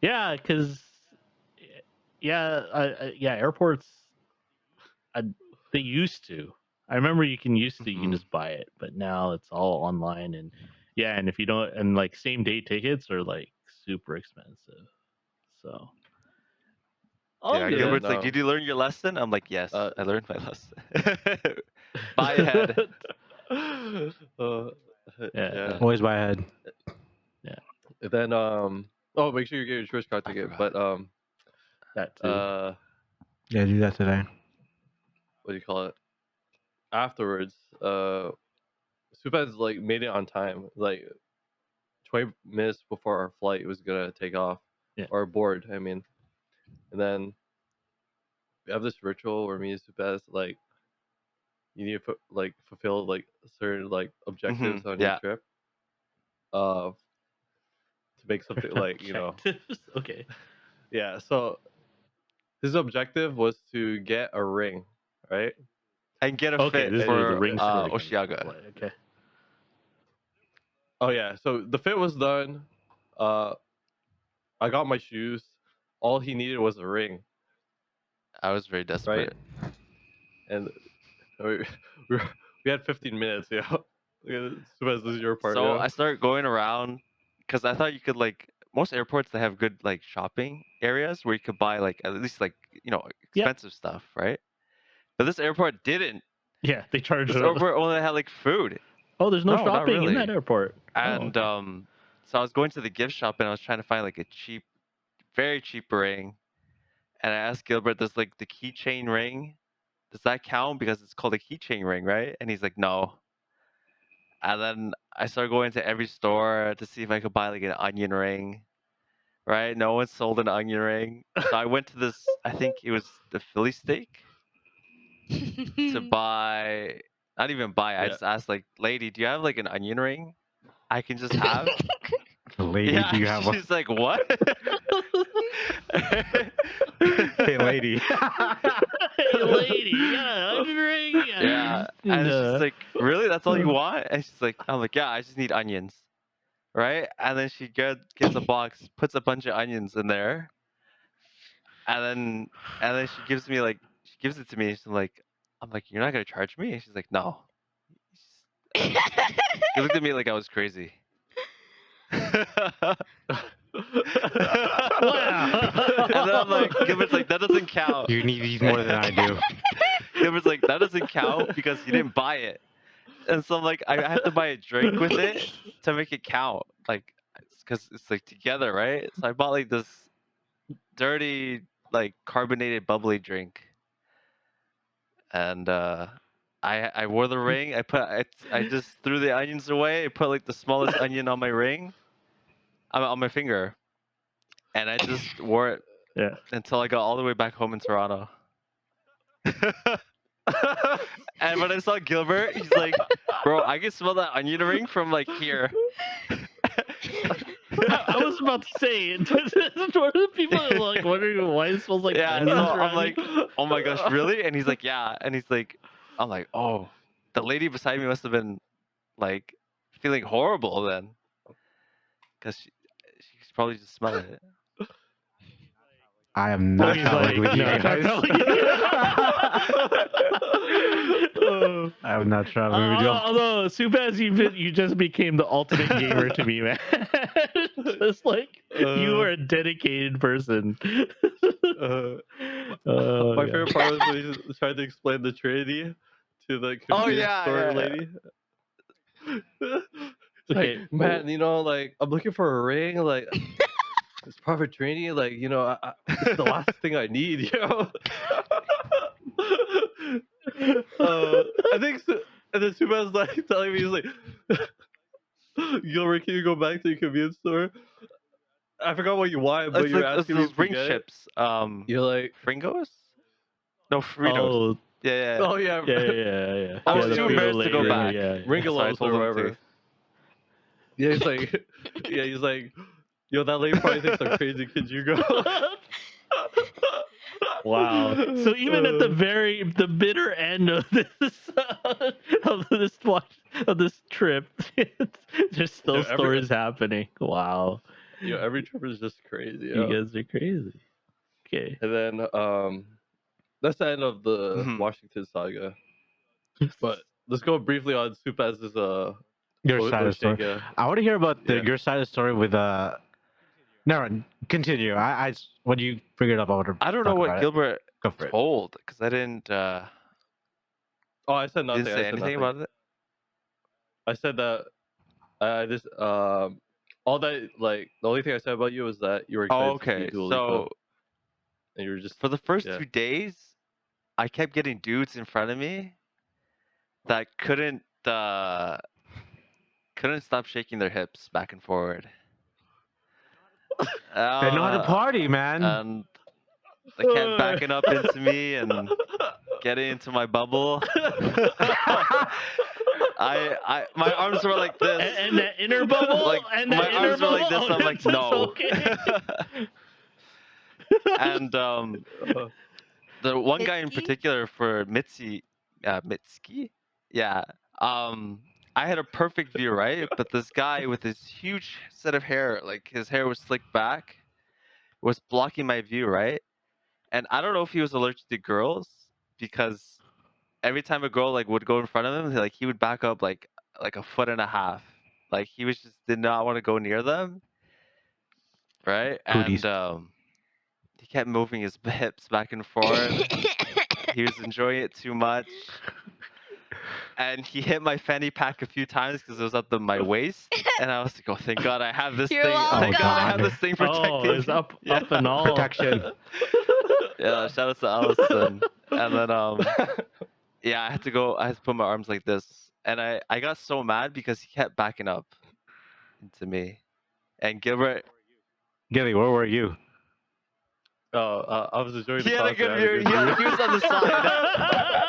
Yeah, because airports. They used to. I remember you can Mhm. just buy it, but now it's all online and yeah, and if you don't and like same day tickets are like super expensive. So all Yeah, And then Gilbert's like, "Did you learn your lesson?" I'm like, "Yes, uh, I learned my lesson." Buy ahead. uh, yeah, yeah. Always buy ahead. yeah, And then oh, make sure you get your Twitch card I ticket. forgot. But that too. uh, Yeah, do that today. what do you call it? Afterwards, Supaz like made it on time, like 20 minutes before our flight was gonna take off, Yeah. or board. I mean, and then we have this ritual where me and Supaz like you need to like fulfill like certain like objectives on your Yeah. trip, to make something like Objectives. Okay. yeah. So his objective was to get a ring, right? And get a Okay, fit this is the for rings for the Oshiaga. flight. Okay. Oh yeah. So the fit was done. Uh, I got my shoes. All he needed was a ring, I was very right? desperate. And we we, we had 15 minutes. Yeah. Supaz, this is your part. So Yeah. I started going around because I thought you could like most airports they have good like shopping areas where you could buy like at least like Yeah. expensive stuff, right? But this airport didn't. Yeah, they charge This it up. airport only had like food. Oh, there's no No, not shopping in that really. airport. And Oh, okay. so I was going to the gift shop and I was trying to find like a cheap, very cheap ring. And I asked Gilbert, "Does like the keychain ring? Does that count because it's called a keychain ring, right?" And he's like, "No." And then I started going to every store to see if I could buy like an onion ring. Right? No one sold an onion ring. So I went to this, I think it was the Philly steak to buy, not even buy, I Yeah. just asked, like, lady, do you have like an onion ring I can just have? Lady, Yeah, do you have a she's like, what? hey lady? Hey, lady, you got an onion ring? Yeah. And she's like, really? That's all you want? And she's like, I'm like, yeah, I just need onions. Right? And then she gets a box, puts a bunch of onions in there, and then she gives it to me. I'm like, you're not gonna charge me? And she's like, no. She looked at me like I was crazy. Wow. And then I'm like, Gilbert's like, that doesn't count. You need these more than I do. Gilbert's like, that doesn't count because you didn't buy it. And so I'm like, I have to buy a drink with it to make it count. Like, because it's like together, right? So I bought like this dirty, like carbonated bubbly drink. And I wore the ring. I just threw the onions away. I put like the smallest onion on my ring, on my finger, and I just wore it Yeah. until I got all the way back home in Toronto. And when I saw Gilbert, he's like, "Bro, I can smell that onion ring from like here." I was about to say, one of the people are like wondering why it smells like Yeah, onions so around I'm like, you. "Oh my gosh, really?" And he's like, "Yeah." And he's like, I'm like, "Oh, the lady beside me must have been like feeling horrible then, because she's probably just smelling it." I am not He's traveling like, with you no, not guys. traveling with you. I am not traveling with you. Although, Supaz, you just became the ultimate gamer to me, man. Just like you are a dedicated person. Uh, Oh, my yeah. favorite part was when he tried to explain the Trinity to the Oh convenience yeah, store yeah, yeah. lady. It's Okay. like, man, like I'm looking for a ring, like it's part of a Trinity, like it's the last thing I need, I think, and then Suba's like telling me, he's like, Gilbert, can you go back to the convenience store? I forgot what you want, but It's you're like it's asking me those to ring get it. chips. You're like, Fringos? No, Fritos. Oh, Yeah, yeah. oh yeah, yeah. I Oh, was the yeah, too Frito embarrassed to Lay go ring, back. yeah. So I Ringolos told or him whatever. to. Yeah, he's like, yeah, he's like, yo, that lady probably thinks I'm crazy. Could you go? Wow. So even at the bitter end of this of this trip, there's still Yeah, stories happening. Wow. every trip is just crazy. You guys are crazy. Okay. And then that's the end of the Mhm. Washington saga. But let's go briefly on Soupaz's Your side of the story. Oshega. I want to hear about Yeah. your side of the story with No, continue. When you bring it up, I want to I don't know talk what about it. Gilbert Go for it. told because I didn't. Oh, I said nothing. Didn't I say said anything nothing. about it. I said that I just all that, like, the only thing I said about you was that you were Oh, excited to see okay. Dua Lipa, So and you were just for the first yeah. 2 days, I kept getting dudes in front of me that couldn't stop shaking their hips back and forward. They know how to party, man. And they kept backing up into me and getting into my bubble. My arms were like this. And that inner bubble, Like and my that inner arms were like bubble. this. I'm like, that's no. okay. And the one guy in Mitski? particular for Mitski, yeah. I had a perfect view, right? But this guy with his huge set of hair, like his hair was slicked back, was blocking my view, right? And I don't know if he was allergic to girls because every time a girl like would go in front of him, like he would back up like a foot and a half. Like he was just did not want to go near them, right? Cooties. And he kept moving his hips back and forth. He was enjoying it too much. And he hit my fanny pack a few times because it was at my waist, and I was like, "Oh, thank God, I have this You're thing! welcome. Thank God, I have God. this thing protecting Oh, it's me." up Yeah. and all. Protection. Yeah, shout out to Allison. And then yeah, I had to put my arms like this, and I got so mad because he kept backing up into me, and Gilbert. Gilly, where were you? I was enjoying the He had a concert. good I had a view. good He was on the side.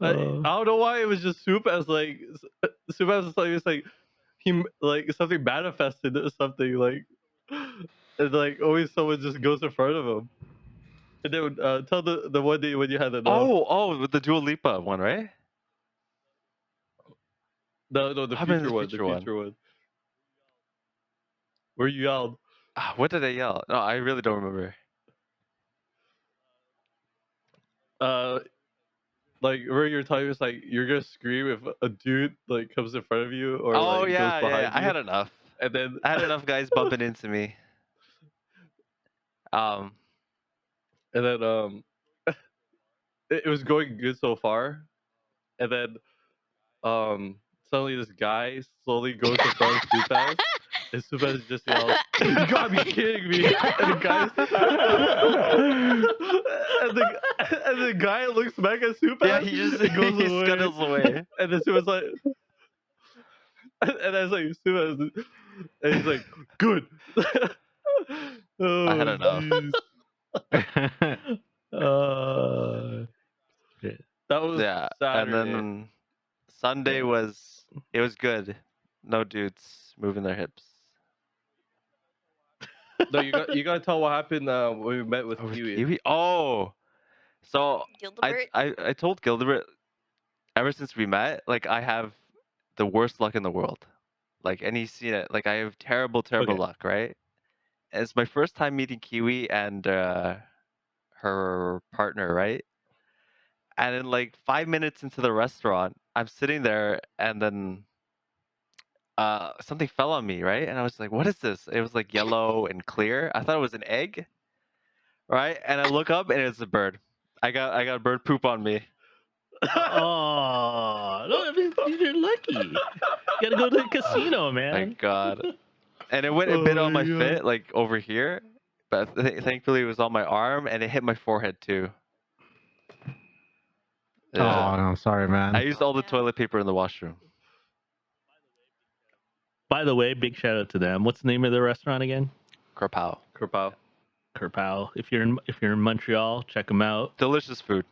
I don't know why it was just Soup as like Soup as like it's like he like something manifested or something like, and like always someone just goes in front of him, and then tell the one day when you had enough. Oh, with the Dua Lipa one, right? No, the How about future the one, future one? Where you yelled. What did I yell? No, I really don't remember. Like where you're talking, it's like you're gonna scream if a dude like comes in front of you or Oh like yeah, goes behind I you, had enough. and then I had enough guys bumping into me. and then it was going good so far, and then suddenly this guy slowly goes in front of Soupaz, and Soupaz just yells, "You gotta be kidding me!" And the guy and the guy looks back at Soupaz. Yeah, he just and goes he away. scuttles away. And then Soupaz like, and I was like, Soupaz, and he's like, "Good." Oh, I had enough. that was Yeah, Saturday. and then Sunday was good. No dudes moving their hips. No, you gotta tell what happened when we met with With Kiwi. Kiwi? Oh, so Gilbert? I told Gilbert ever since we met, like I have the worst luck in the world. Like, and he's seen it. Like I have terrible Okay. luck, right? It's my first time meeting Kiwi and her partner, right? And then like 5 minutes into the restaurant, I'm sitting there, and then something fell on me, right? And I was like, "What is this?" It was like yellow and clear. I thought it was an egg, right? And I look up, and it's a bird. I got bird poop on me. Oh, no, I mean, you're lucky. You gotta go to the casino, My man. God. And it went a bit on my fit, like over here, but thankfully it was on my arm, and it hit my forehead too. Oh, no, sorry, man. I used all the toilet paper in the washroom. By the way, big shout out to them. What's the name of the restaurant again? Krapow. Kerpow. If you're in Montreal, check them out. Delicious food.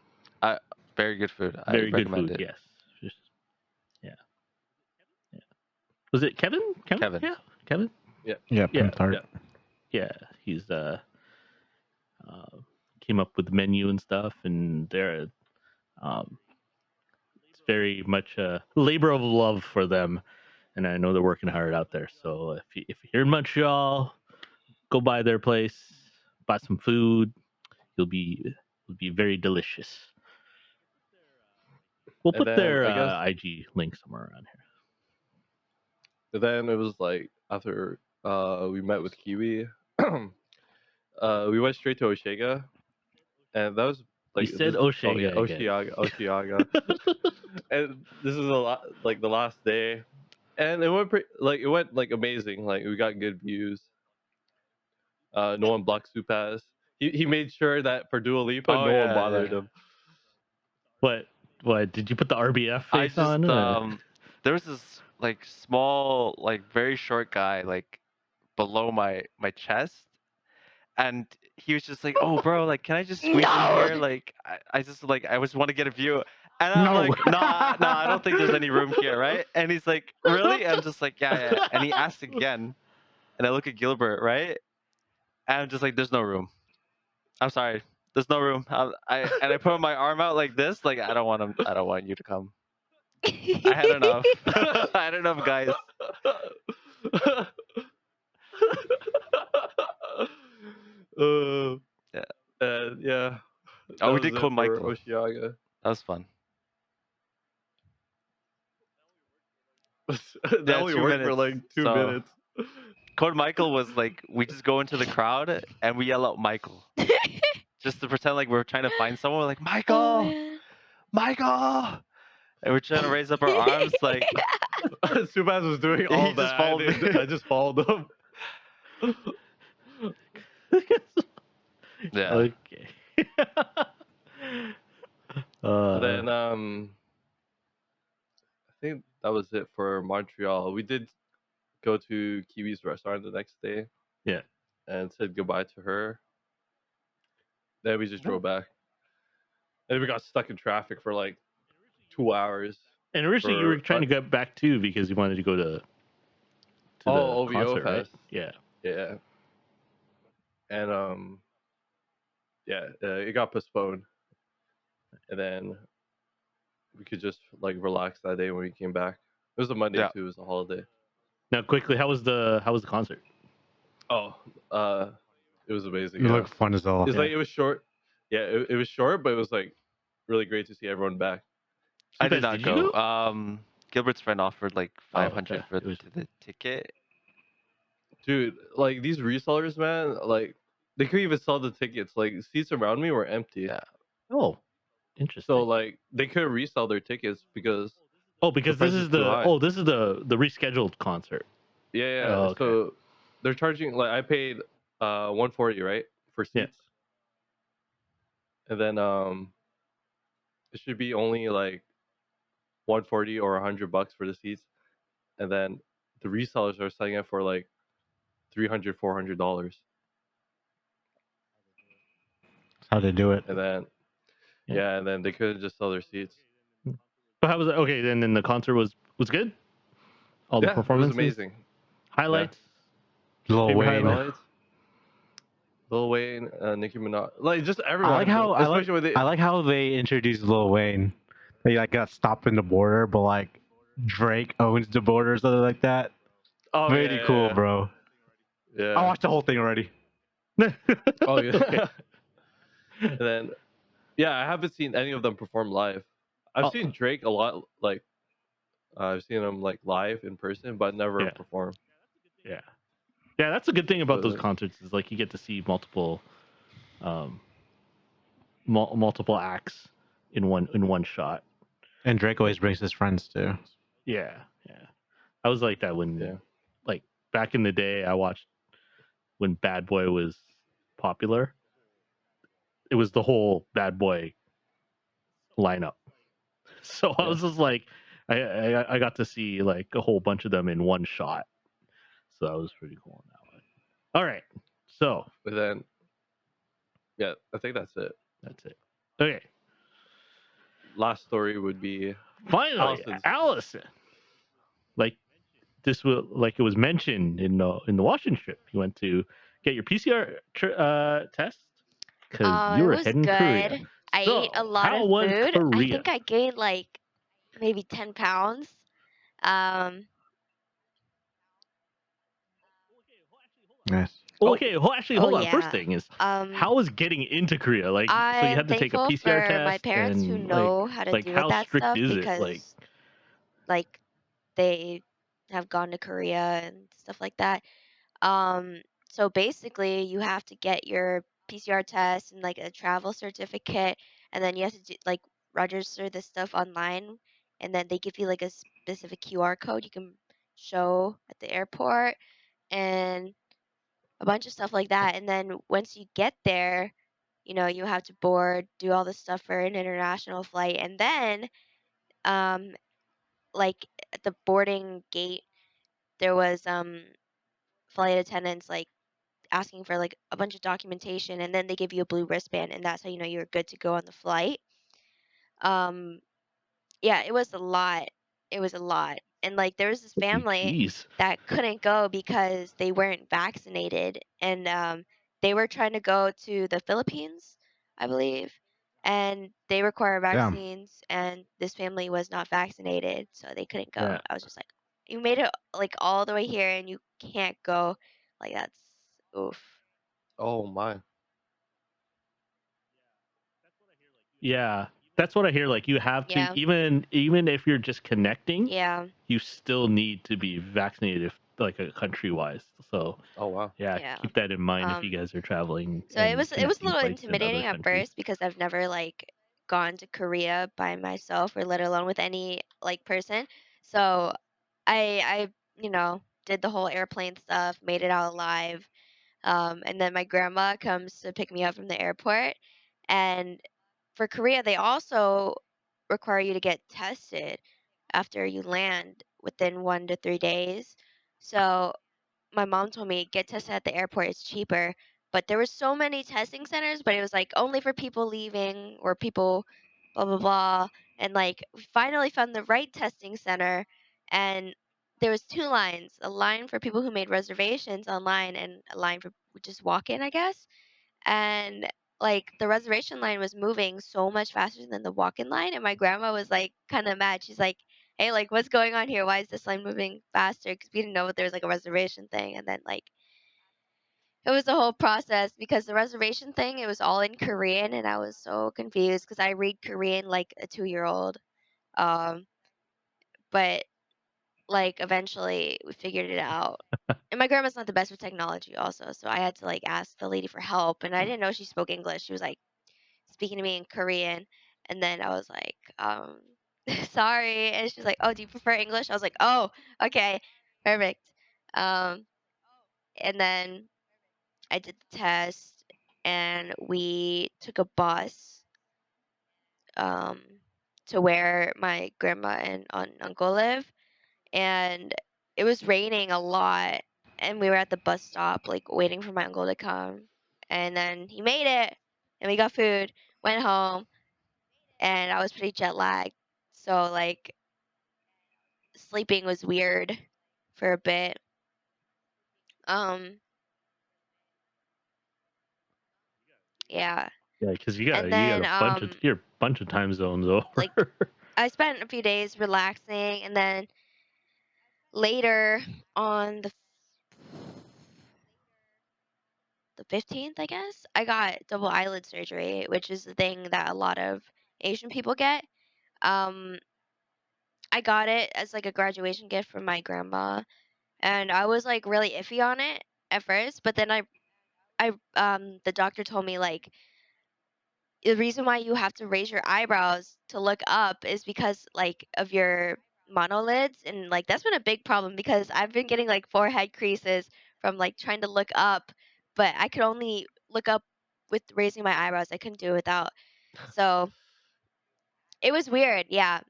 Very good food. Very I good recommend food. it. Yes. Yeah. Was it Kevin? Kevin. Yeah. Kevin. Yeah, Yeah, Pimp-Tart. Yeah. He's came up with the menu and stuff, and they're it's very much a labor of love for them, and I know they're working hard out there. So if you're in Montreal, go by their place. buy some food. It'll be very delicious. We'll And put then their I guess IG link somewhere around here. then it was like after we met with Kiwi, we went straight to Oshiaga, and that was You like said this. Oh yeah, Oshiaga again. Oshiaga. And this is like the last day, and it went it went like amazing. Like we got good views. No one blocked Sopuaz. He made sure that for Dua Lipa, Oh no one yeah, bothered yeah. him. What did you put the RBF I face just on? there was this like small, like very short guy like below my chest, and he was just like, "Oh, bro, like, can I just squeeze in No. here? Like, I just like I just want to get a view." And I'm No. like, "Nah, nah, I don't think there's any room here, right?" And he's like, "Really?" I'm just like, "Yeah, yeah." And he asked again, and I look at Gilbert, right? And I'm just like, "There's no room. I'm sorry, there's no room." I put my arm out like this, like I don't want him. I don't want you to come. I had enough. I had enough, guys. uh, Yeah. yeah, Oh, that we was did it Code for Michael. Oshiaga. That was fun. That Yeah, only 2 worked for minutes. like 2 minutes. Code Michael was like we just go into the crowd and we yell out Michael. Just to pretend like we're trying to find someone. We're like, Oh Michael! man. Michael! And we're trying to raise up our arms like Subaz was doing he all just that. followed me. I just followed him. Yeah. Okay. And then I think that was it for Montreal. We did go to Kiwi's restaurant the next day. Yeah. And said goodbye to her. Then we just drove back. And we got stuck in traffic for like 2 hours. And originally you were trying to get back too because you wanted to go to the OVO concert, right? Fest. Yeah. Yeah. And yeah, it got postponed. And then we could just like relax that day when we came back. It was a Monday Yeah. too. It was a holiday. Now, quickly, how was the concert? Oh, it was amazing. It Yeah. looked fun as hell. It's like it was short. Yeah, it was short, but it was like really great to see everyone back. I did Sopuaz, not you go. Gilbert's friend offered like Oh, 500 okay. for It was- the ticket. Dude, like these resellers, man, like they couldn't even sell the tickets. Like seats around me were empty. Yeah. Oh, interesting. So like they couldn't resell their tickets because because price this is is too the high. this is the rescheduled concert. yeah. Oh, okay. So they're charging like I paid 140 right for Yeah. seats, and then it should be only like 140 or $100 for the seats, and then the resellers are selling it for like $300-$400, That's how they do it. and then Yeah. and then they couldn't just sell their seats. But how was it? Okay, then the concert was good. All the Yeah, it was performances, amazing. highlights. Lil Favorite Wayne. highlight? Highlights? Lil Wayne, Nicki Minaj, like just I everyone. like how especially when they. I like how they introduced Lil Wayne. They like got stopped in the border, but like Drake owns the border or something like that. Oh Very yeah, cool, yeah, bro. yeah. I watched the whole thing already. Oh yeah. Okay. And then I haven't seen any of them perform live. I've Oh. seen Drake a lot. Like I've seen him like live in person, but never Yeah. perform. Yeah, that's a good thing about So, those concerts is like you get to see multiple, multiple acts in one shot. And Drake always brings his friends too. Yeah. I was like that when, Yeah. like back in the day, I watched when Bad Boy was popular. It was the whole Bad Boy lineup. So I was just like, I got to see like a whole bunch of them in one shot. So that was pretty cool on that one. All right, so But then, I think that's it. that's it. Okay, Last story would be finally, Allison's. Allison. Like it was mentioned in the Washington trip. You went to get your PCR test because you It were was heading good. Korea. I So ate a lot how of was food. I Korea? think I gained like maybe 10 pounds. Yes. Oh, Okay, well, actually, Oh hold on. First yeah. thing is, Um, how was getting into Korea? Like, so you I'm had to take a thankful PCR for my test, parents who and know how to deal with how that strict stuff is it? because like they have gone to Korea and stuff like that. Um, so basically, you have to get your PCR test and like a travel certificate, and then you have to do, like register this stuff online, and then they give you like a specific QR code you can show at the airport and a bunch of stuff like that. And then once you get there, you have to board, do all this stuff for an international flight, and then um, like at the boarding gate, there was flight attendants like asking for like a bunch of documentation, and then they give you a blue wristband, and that's how you know you're good to go on the flight. Um, yeah, it was a lot. It was a lot. And like there was this family jeez. that couldn't go because they weren't vaccinated, and they were trying to go to the Philippines, I believe, and they require Damn. vaccines, and this family was not vaccinated, so they couldn't go. Yeah. I was just like, you made it like all the way here and you can't go. Like that's oof. oh my. Yeah, that's what I hear. Like, you have to, Yeah. even if you're just connecting, Yeah. you still need to be vaccinated, if like a country wise. So Oh wow. yeah, Yeah. keep that in mind if you Um guys are traveling So it and was a connecting little flights in other intimidating at countries. first because I've never like gone to Korea by myself or let alone with any like person. So I did the whole airplane stuff, made it out alive. And then my grandma comes to pick me up from the airport. And for Korea, they also require you to get tested after you land within 1 to 3 days. So my mom told me get tested at the airport, it's cheaper. But there were so many testing centers, but it was like only for people leaving or people blah blah blah. And like we finally found the right testing center, and there was two lines, a line for people who made reservations online and a line for just walk in, I guess. And like the reservation line was moving so much faster than the walk-in line, and my grandma was like kind of mad. She's like, hey, like what's going on here? Why is this line moving faster? Because we didn't know there was like a reservation thing. And then like it was a whole process because the reservation thing, it was all in Korean, and I was so confused because I read Korean like a 2-year old. um but like eventually we figured it out. And my grandma's not the best with technology also, so I had to like ask the lady for help, and I didn't know she spoke English. She was like speaking to me in Korean, and then I was like, sorry, and she's like, oh, do you prefer English? I was like, oh, okay, perfect. Um, and then I did the test, and we took a bus um to where my grandma and uncle live, and it was raining a lot, and we were at the bus stop like waiting for my uncle to come, and then he made it, and we got food, went home, and I was pretty jet lagged. So like sleeping was weird for a bit. Um yeah. Yeah, because And you got then a bunch of you're a bunch of time zones like over. I spent a few days relaxing, and then later on the 15th, I guess, I got double eyelid surgery, which is the thing that a lot of Asian people get. Um I got it as like a graduation gift from my grandma, and I was like really iffy on it at first, but then the doctor told me like the reason why you have to raise your eyebrows to look up is because like of your monolids, and like that's been a big problem because I've been getting like forehead creases from like trying to look up, but I could only look up with raising my eyebrows. I couldn't do it without. So it was weird, yeah.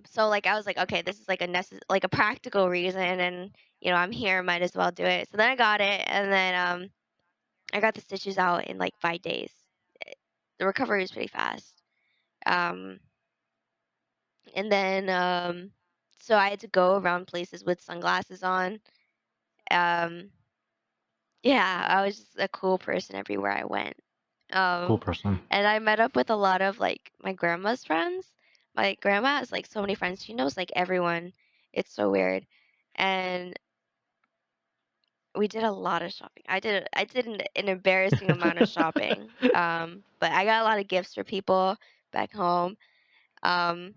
So like I was like, okay, this is like like a practical reason, and I'm here, might as well do it. So then I got it, and then I got the stitches out in like 5 days. The recovery was pretty fast. Um, and then so I had to go around places with sunglasses on. Um, yeah, I was just a cool person everywhere I went. Cool Um, person. and I met up with a lot of like my grandma's friends. My grandma has like so many friends. She knows like everyone. It's so weird. And we did a lot of shopping. I did an embarrassing amount of shopping. But I got a lot of gifts for people back home. Um,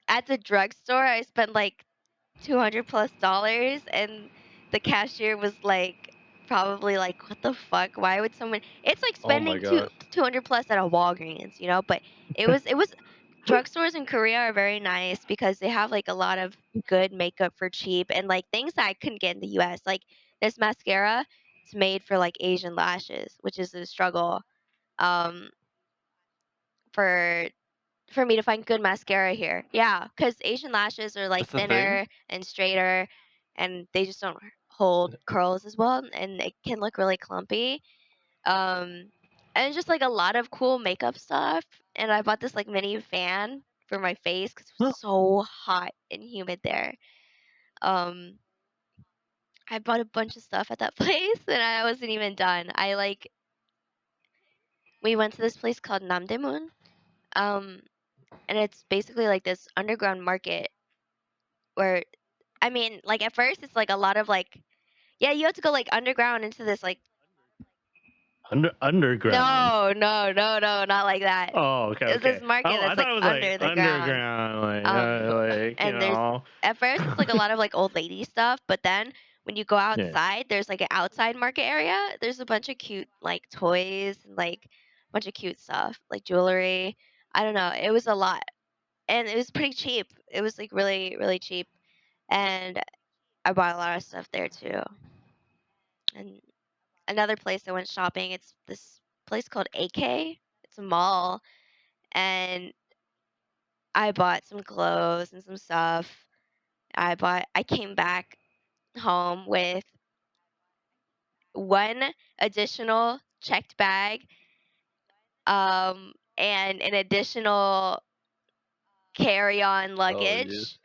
at the drugstore, I spent like $200+ and the cashier was like probably like, what the fuck, why would someone, it's like Oh my spending gosh. 200+ at a Walgreens, you know. But it was drugstores in Korea are very nice because they have like a lot of good makeup for cheap and like things that I couldn't get in the US, like this mascara. It's made for like Asian lashes, which is a struggle um for me to find good mascara here. Yeah, because Asian lashes are like That's the thing. thinner and straighter, and they just don't hold curls as well, and it can look really clumpy. Um, and just like a lot of cool makeup stuff. And I bought this like mini fan for my face because it was Huh. so hot and humid there. Um, I bought a bunch of stuff at that place, and I wasn't even done. We went to this place called Namdaemun. Um, and it's basically like this underground market where, I mean, like at first it's like a lot of like, yeah, you have to go like underground into this like, Underground. no, not like that. Oh, okay, It's this okay. market Oh, I that's thought like it was like under the ground. underground, like you And there's know. at first it's like a lot of like old lady stuff, but then when you go Yeah. outside, there's like an outside market area. There's a bunch of cute like toys and like a bunch of cute stuff like jewelry. I don't know. It was a lot, and it was pretty cheap. It was like really really cheap, and I bought a lot of stuff there too. And another place I went shopping, it's this place called AK. It's a mall, and I bought some clothes and some stuff. I came back home with one additional checked bag, and an additional carry-on Oh yes. luggage.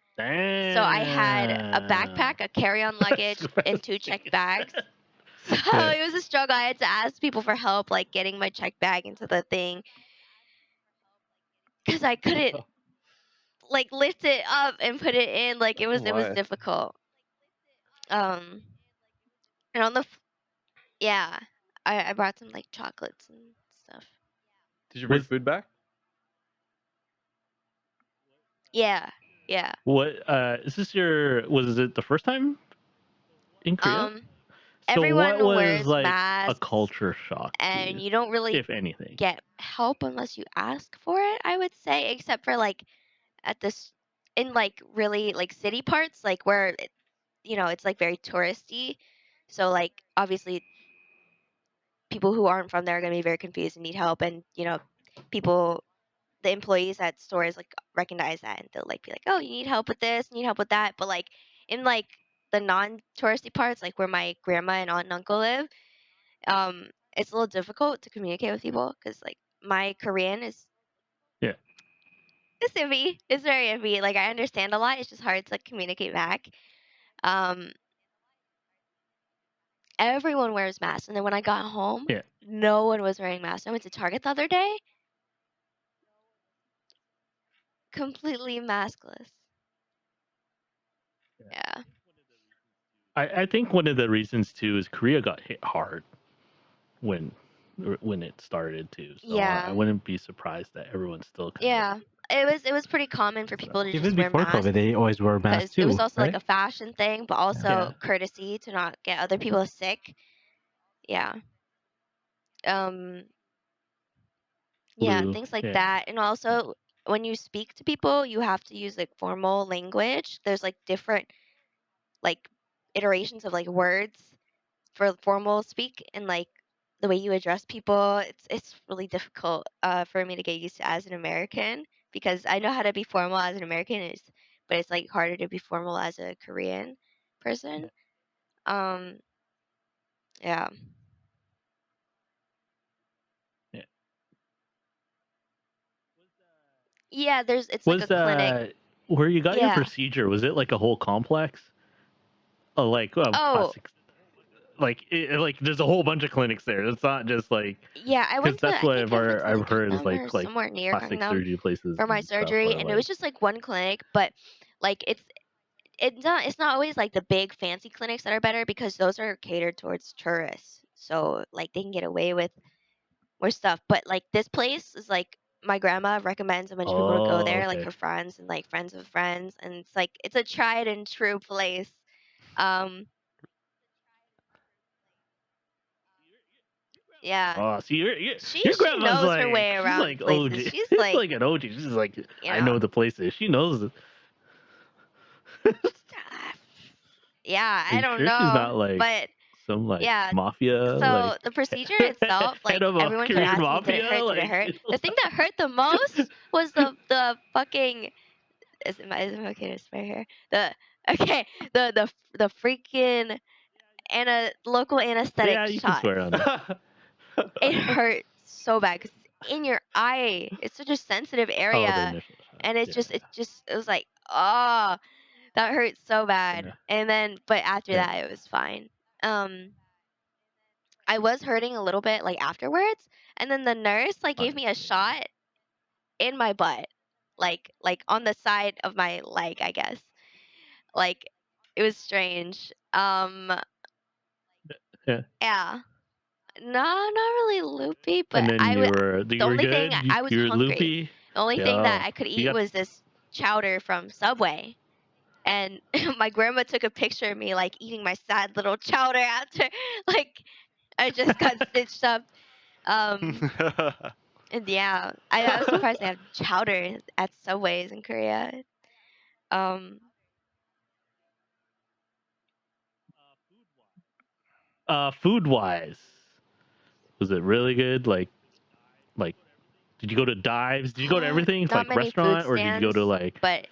So I had a Damn. backpack, a carry-on That's luggage, the best and two thing checked you bags. said. So Yeah. it was a struggle. I had to ask people for help, like getting my checked bag into the thing, because I couldn't Oh, like lift it up and put it in. Like oh it was my. difficult. Um, and on the yeah, I brought some like chocolates and stuff. Did you bring Was food back? Yeah, yeah. what? Is this your? Was it the first time in Korea? Um, So what everyone was wears like a masks, culture shock to and you, you don't really if anything? get help unless you ask for it. I would say, except for like at this in like really like city parts, like where it's like very touristy. So like obviously people who aren't from there are going to be very confused and need help, and people, the employees at stores like recognize that, and they'll like be like, oh, you need help with this, you need help with that. But like in like the non-touristy parts, like where my grandma and aunt and uncle live, um it's a little difficult to communicate with people because like my Korean is Yeah. it's iffy, it's very iffy. Like I understand a lot, it's just hard to communicate back. um Everyone wears masks, and then when I got home, Yeah. no one was wearing masks. I went to Target the other day, completely maskless. Yeah. I think one of the reasons too is Korea got hit hard when when it started too. So I Yeah. wouldn't be surprised that everyone's still kind of Yeah. It was pretty common for people to so just Even wear before COVID, masks they always wear masks because it was too, also like right? a fashion thing, but Yeah. also yeah. courtesy to not get other people sick. Yeah. Um yeah, Blue. things like Yeah. that. And also when you speak to people, you have to use like formal language. There's like different like iterations of like words for formal speak, and like the way you address people, it's really difficult for me to get used to as an American, because I know how to be formal as an American, but it's like harder to be formal as a Korean person. um yeah. Yeah. Yeah, it's like a Was clinic. where you got your Yeah. procedure? Was it like a whole complex? Like Oh, plastic, like there's a whole bunch of clinics there. It's not just like yeah, because that's I what think I went to I've like heard is Gangnam like or somewhere near plastic Gangnam surgery places for my and stuff surgery, where and it was like just like one clinic, but like it's not always like the big fancy clinics that are better because those are catered towards tourists. So like they can get away with more stuff. But like this place is like my grandma recommends a bunch of people to go Oh, there, like okay. her friends and like friends of friends, and it's like it's a tried and true place. Um, yeah, Oh, see, she your she grandma's knows her like way she's around like places. OG. She's It's like, like an OG. She's like you I know know, the places. She knows it. ah, yeah, Are I you don't sure she's know, not like but some like yeah. mafia So like the procedure itself, head like of a everyone kept Korean asking me, did it mafia? hurt? Did it Like hurt? The thing that hurt the most was the fucking is it okay to swear here? The okay, the freaking local anesthetic yeah, you can shots. swear on this. It hurt so bad because it's in your eye. It's such a sensitive Oh, the area, initial shot. and Yeah, it was like, oh, that hurt so bad. yeah, And then, but after yeah. that, it was fine. Um, I was hurting a little bit like afterwards, and then the nurse like gave Fine. me a shot in my butt, like on the side of my leg, I guess. Like it was strange. Yeah. Yeah. No, not really loopy, And but then you the were only thing good. I was You were hungry. loopy. The only thing that Yo, I could you eat got. was this chowder from Subway. And my grandma took a picture of me like eating my sad little chowder after like I just got stitched up. Um and yeah, I was surprised they have chowder at Subways in Korea. Um Food wise, was it really good? Like, did you go to dives? Did you go to everything? It's not like many food restaurant, or did you go to stands, but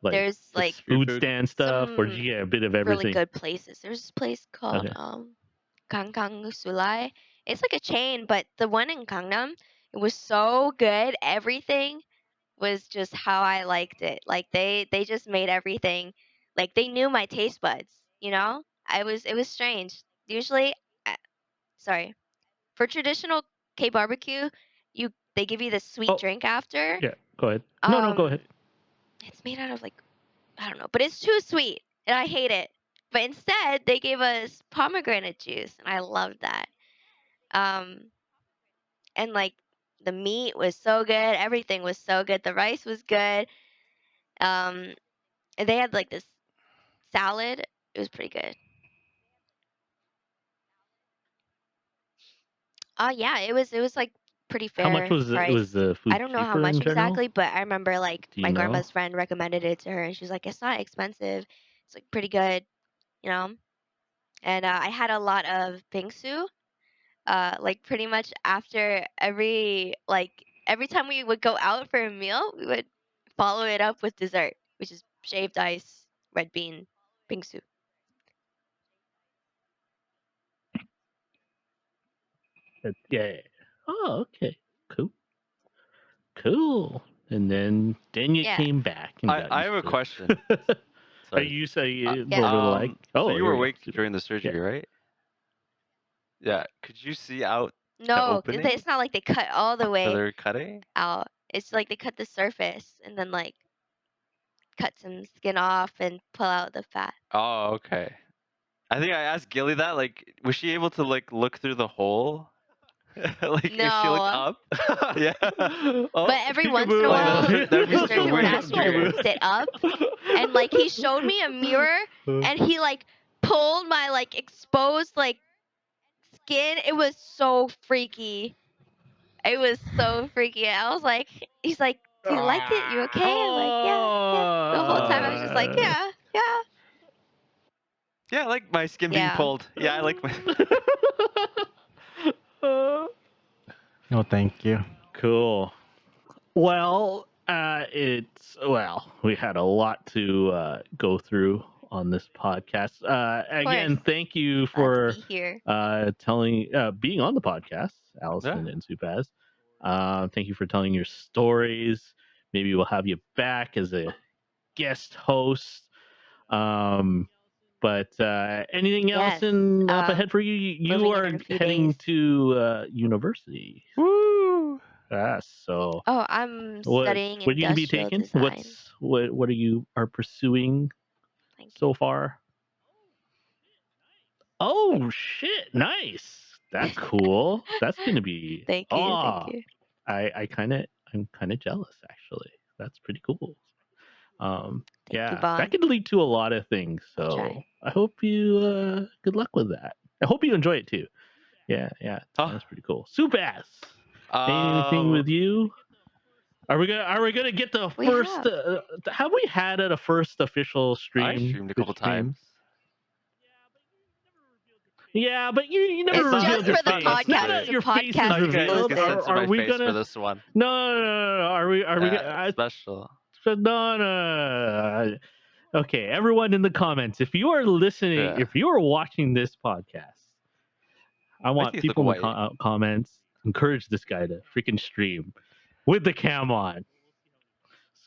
like there's just like Street food food. stand stuff, or did some you get a bit of really everything? good places. There's this place called Okay. Kangkang Sulai. It's like a chain, but the one in Gangnam, it was so good. Everything was just how I liked it. Like they just made everything like they knew my taste buds, you know? It was strange. Usually, uh, sorry. For traditional K barbecue, you they give you this sweet Oh, drink after. yeah. Go ahead. No, go Um ahead. it's made out of like I don't know, but it's too sweet and I hate it. But instead, they gave us pomegranate juice and I loved that. Um and like the meat was so good, everything was so good. The rice was good. Um and they had like this salad. It was pretty good. Yeah, it was like pretty How much fair it? Was priced. the I food don't know how cheaper much in general? exactly, but I remember like Do you my know? grandma's friend recommended it to her and she was like, "It's not expensive. It's like pretty good, you know?" And I had a lot of bingsu. Like pretty much after every time we would go out for a meal, we would follow it up with dessert, which is shaved ice, red bean, bingsu. Yeah. Oh, okay. Cool. Cool. And then you Yeah. came back and got I used have a to question. it. Sorry. You say Yeah. what were the like? So Oh, you were here we go. awake Super. during the Yeah. surgery, right? Yeah. Could you see out the No, opening it's not like they cut all the where way they're cutting? out. It's like they cut the surface and then like cut some skin off and pull out the fat. Oh, okay. I think I asked Gilly that. Like, was she able to like look through the hole? Like, if she looked No, up? Yeah. but Oh, every once in a peekaboo. Like, while, that would be the such a surgeon would weird ask me like to experience. sit up, and like he showed me a mirror, and he like pulled my like exposed like skin. It was so freaky. It was so freaky. I was like, he's like, "Do you like it? You okay?" I'm like, "Yeah, yeah." The whole time I was just like, "Yeah, yeah, Yeah, I like my skin being yeah." pulled. Yeah, I like my. No, thank you. Cool. Well, we had a lot to go through on this podcast. Of course, Again, thank you glad to for be here. being on the podcast, Yeah. Allison and Supaz. Thank you for telling your stories. Maybe we'll have you back as a guest host. Um, but anything else Yes. up ahead for you? You Moving in are a few heading days. to university. Woo! So Oh, I'm what studying are you gonna be industrial taking? design, What are you are pursuing? Thank so you. far? Oh shit! Nice. That's cool. That's gonna be. Thank you. Thank you. I'm kind of jealous actually. That's pretty cool. Thank you, Yeah, that Vaughn. could lead to a lot of things. I'll try. So I hope you good luck with that. I hope you enjoy it too. Yeah, Huh? that's pretty cool. Sopuaz, anything Um, with you? Are we gonna get the We first? have. Have we had a first official I stream? streamed a Twitch couple stream? times. Yeah, but you never It's It's not. revealed just your It's for the not face. Now podcast. that necessary. The your face is podcast No, you revealed, can exclusive. censor are my we face for gonna? this one. No. Are we? Yeah, it's special. No. Okay, everyone in the comments, if you are listening, Yeah. if you are watching this podcast, I My want teeth look people in the white. comments encourage this guy to freaking stream with the cam on.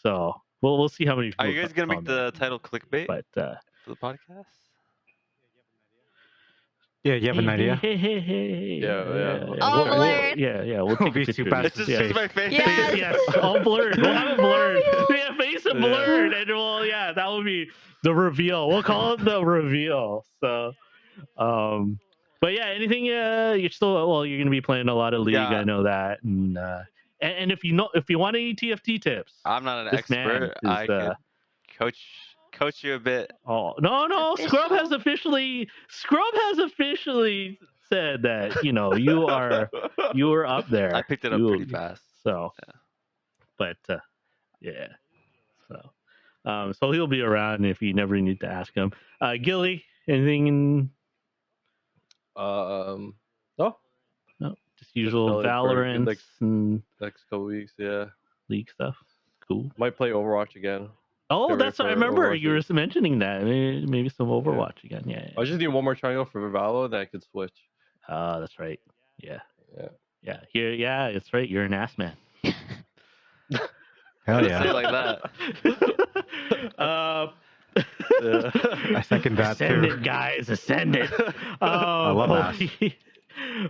So we'll see how many Are people you guys gonna make comment. the title clickbait But for the podcast? Yeah, you have an idea? hey. Yeah. All Sure. blurred. We'll take a Be picture. Soupaz's It's just face. my face. Yes. Yes, all blurred. We'll have it blurred. Oh, Yeah, face it blurred, and that will be the reveal. We'll call it the reveal. So, but yeah, anything? You're still you're gonna be playing a lot of League. Yeah. I know that, and if you want any TFT tips, I'm not an this man expert. is I could coach you a bit. Oh no! Scrub has officially said that you are up there. I picked it up pretty fast. So, Yeah. but yeah, so he'll be around if you never need to ask him. Gilly, anything in? No. No, just usual chilling for Valorant next and couple weeks. Yeah. League stuff. Cool. Might play Overwatch again. Oh, Get ready that's I for remember Overwatch you were League. mentioning that. Maybe some Overwatch again. Yeah. I just need one more triangle for Valo, then I could switch. That's right. Yeah. Yeah. Here, yeah, it's right. You're an ass man. Hell Say it yeah. like that. I second that Ascend too. it, guys. Ascend it. I love ass.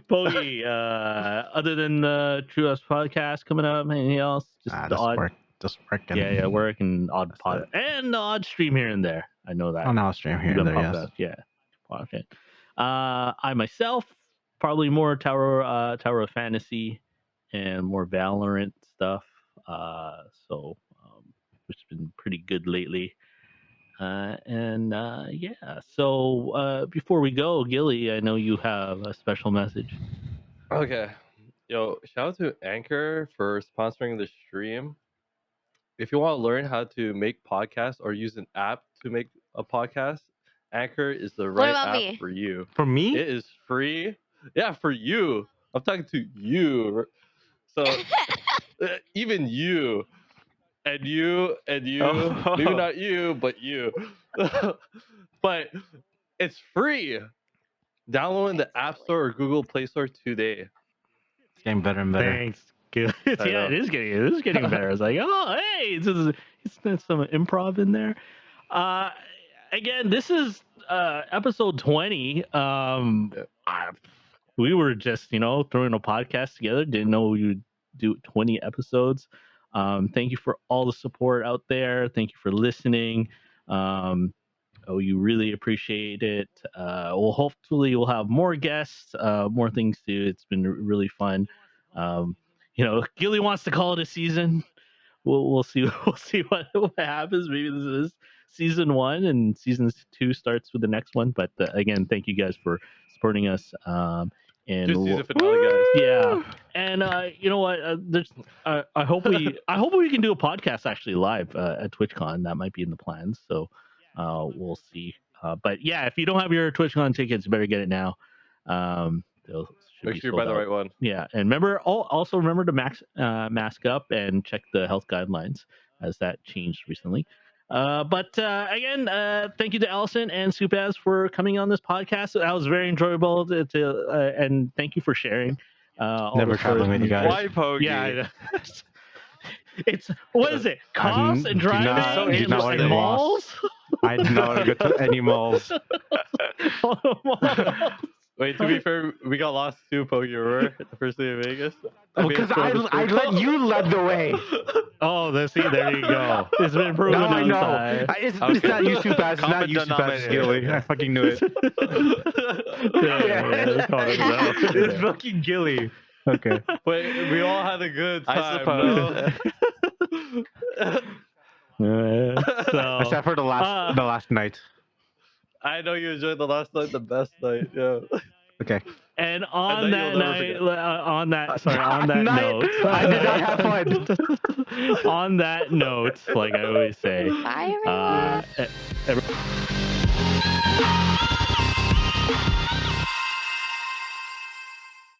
Bogey, other than the True Us podcast coming up, anything else? Just the Just odd work. Just working. Yeah, work and odd That's pod and the odd stream here and there. I know that. Oh, now stream here and there, yes. Yeah. Okay. I myself probably more Tower of Fantasy and more Valorant stuff. Which has been pretty good lately. So before we go, Gilly, I know you have a special message. Okay. Yo, shout out to Anchor for sponsoring the stream. If you want to learn how to make podcasts or use an app to make a podcast, Anchor is the right about app me? for you. For me? It is free. Yeah, for you. I'm talking to you. So even you and you and you, maybe not you, but you. But it's free. Download in the App Store or Google Play Store today. It's getting better and better. Thanks. It is getting better. It's like, oh, hey, it's some improv in there. Again, this is episode 20. We were just, throwing a podcast together. Didn't know we would do 20 episodes. Thank you for all the support out there. Thank you for listening. You really appreciate it. Hopefully we'll have more guests, more things to do. It's been really fun. Gilly wants to call it a season. We'll see. We'll see what happens. Maybe this is season 1 and season 2 starts with the next one. But again, thank you guys for supporting us. And Good season finale, guys. Yeah, and you know what? I hope we can do a podcast actually live at TwitchCon. That might be in the plans. So we'll see. But yeah, if you don't have your TwitchCon tickets, you better get it now. Make sure you buy the right one. Yeah, and also remember to mask up and check the health guidelines as that changed recently. But again, thank you to Allison and Soupaz for coming on this podcast. That was very enjoyable and thank you for sharing. Never traveling with you guys. Why, Pogi? Yeah, it's what is it? Cops and driving do not want to and go malls. I do not want to go to any malls. Malls. Wait, to be fair, we got lost too, Pogi, remember? The first day in Vegas? Well, because I let you lead the way. Oh, there you go. It's been proven Now I know. outside. It's Okay. not you, Sopuaz. It's not Common you, Sopuaz. It's denominator. Gilly. I fucking knew it. Yeah, common denominator It's there. fucking Gilly. Okay. Wait, we all had a good I time, suppose. bro. So Except for the last night. I know you enjoyed the last night, the best night. Yeah. Okay. and I on know you'll that never night, forget. on that Night, note, I did not have fun. on that note, like I always say, Bye, everyone. everyone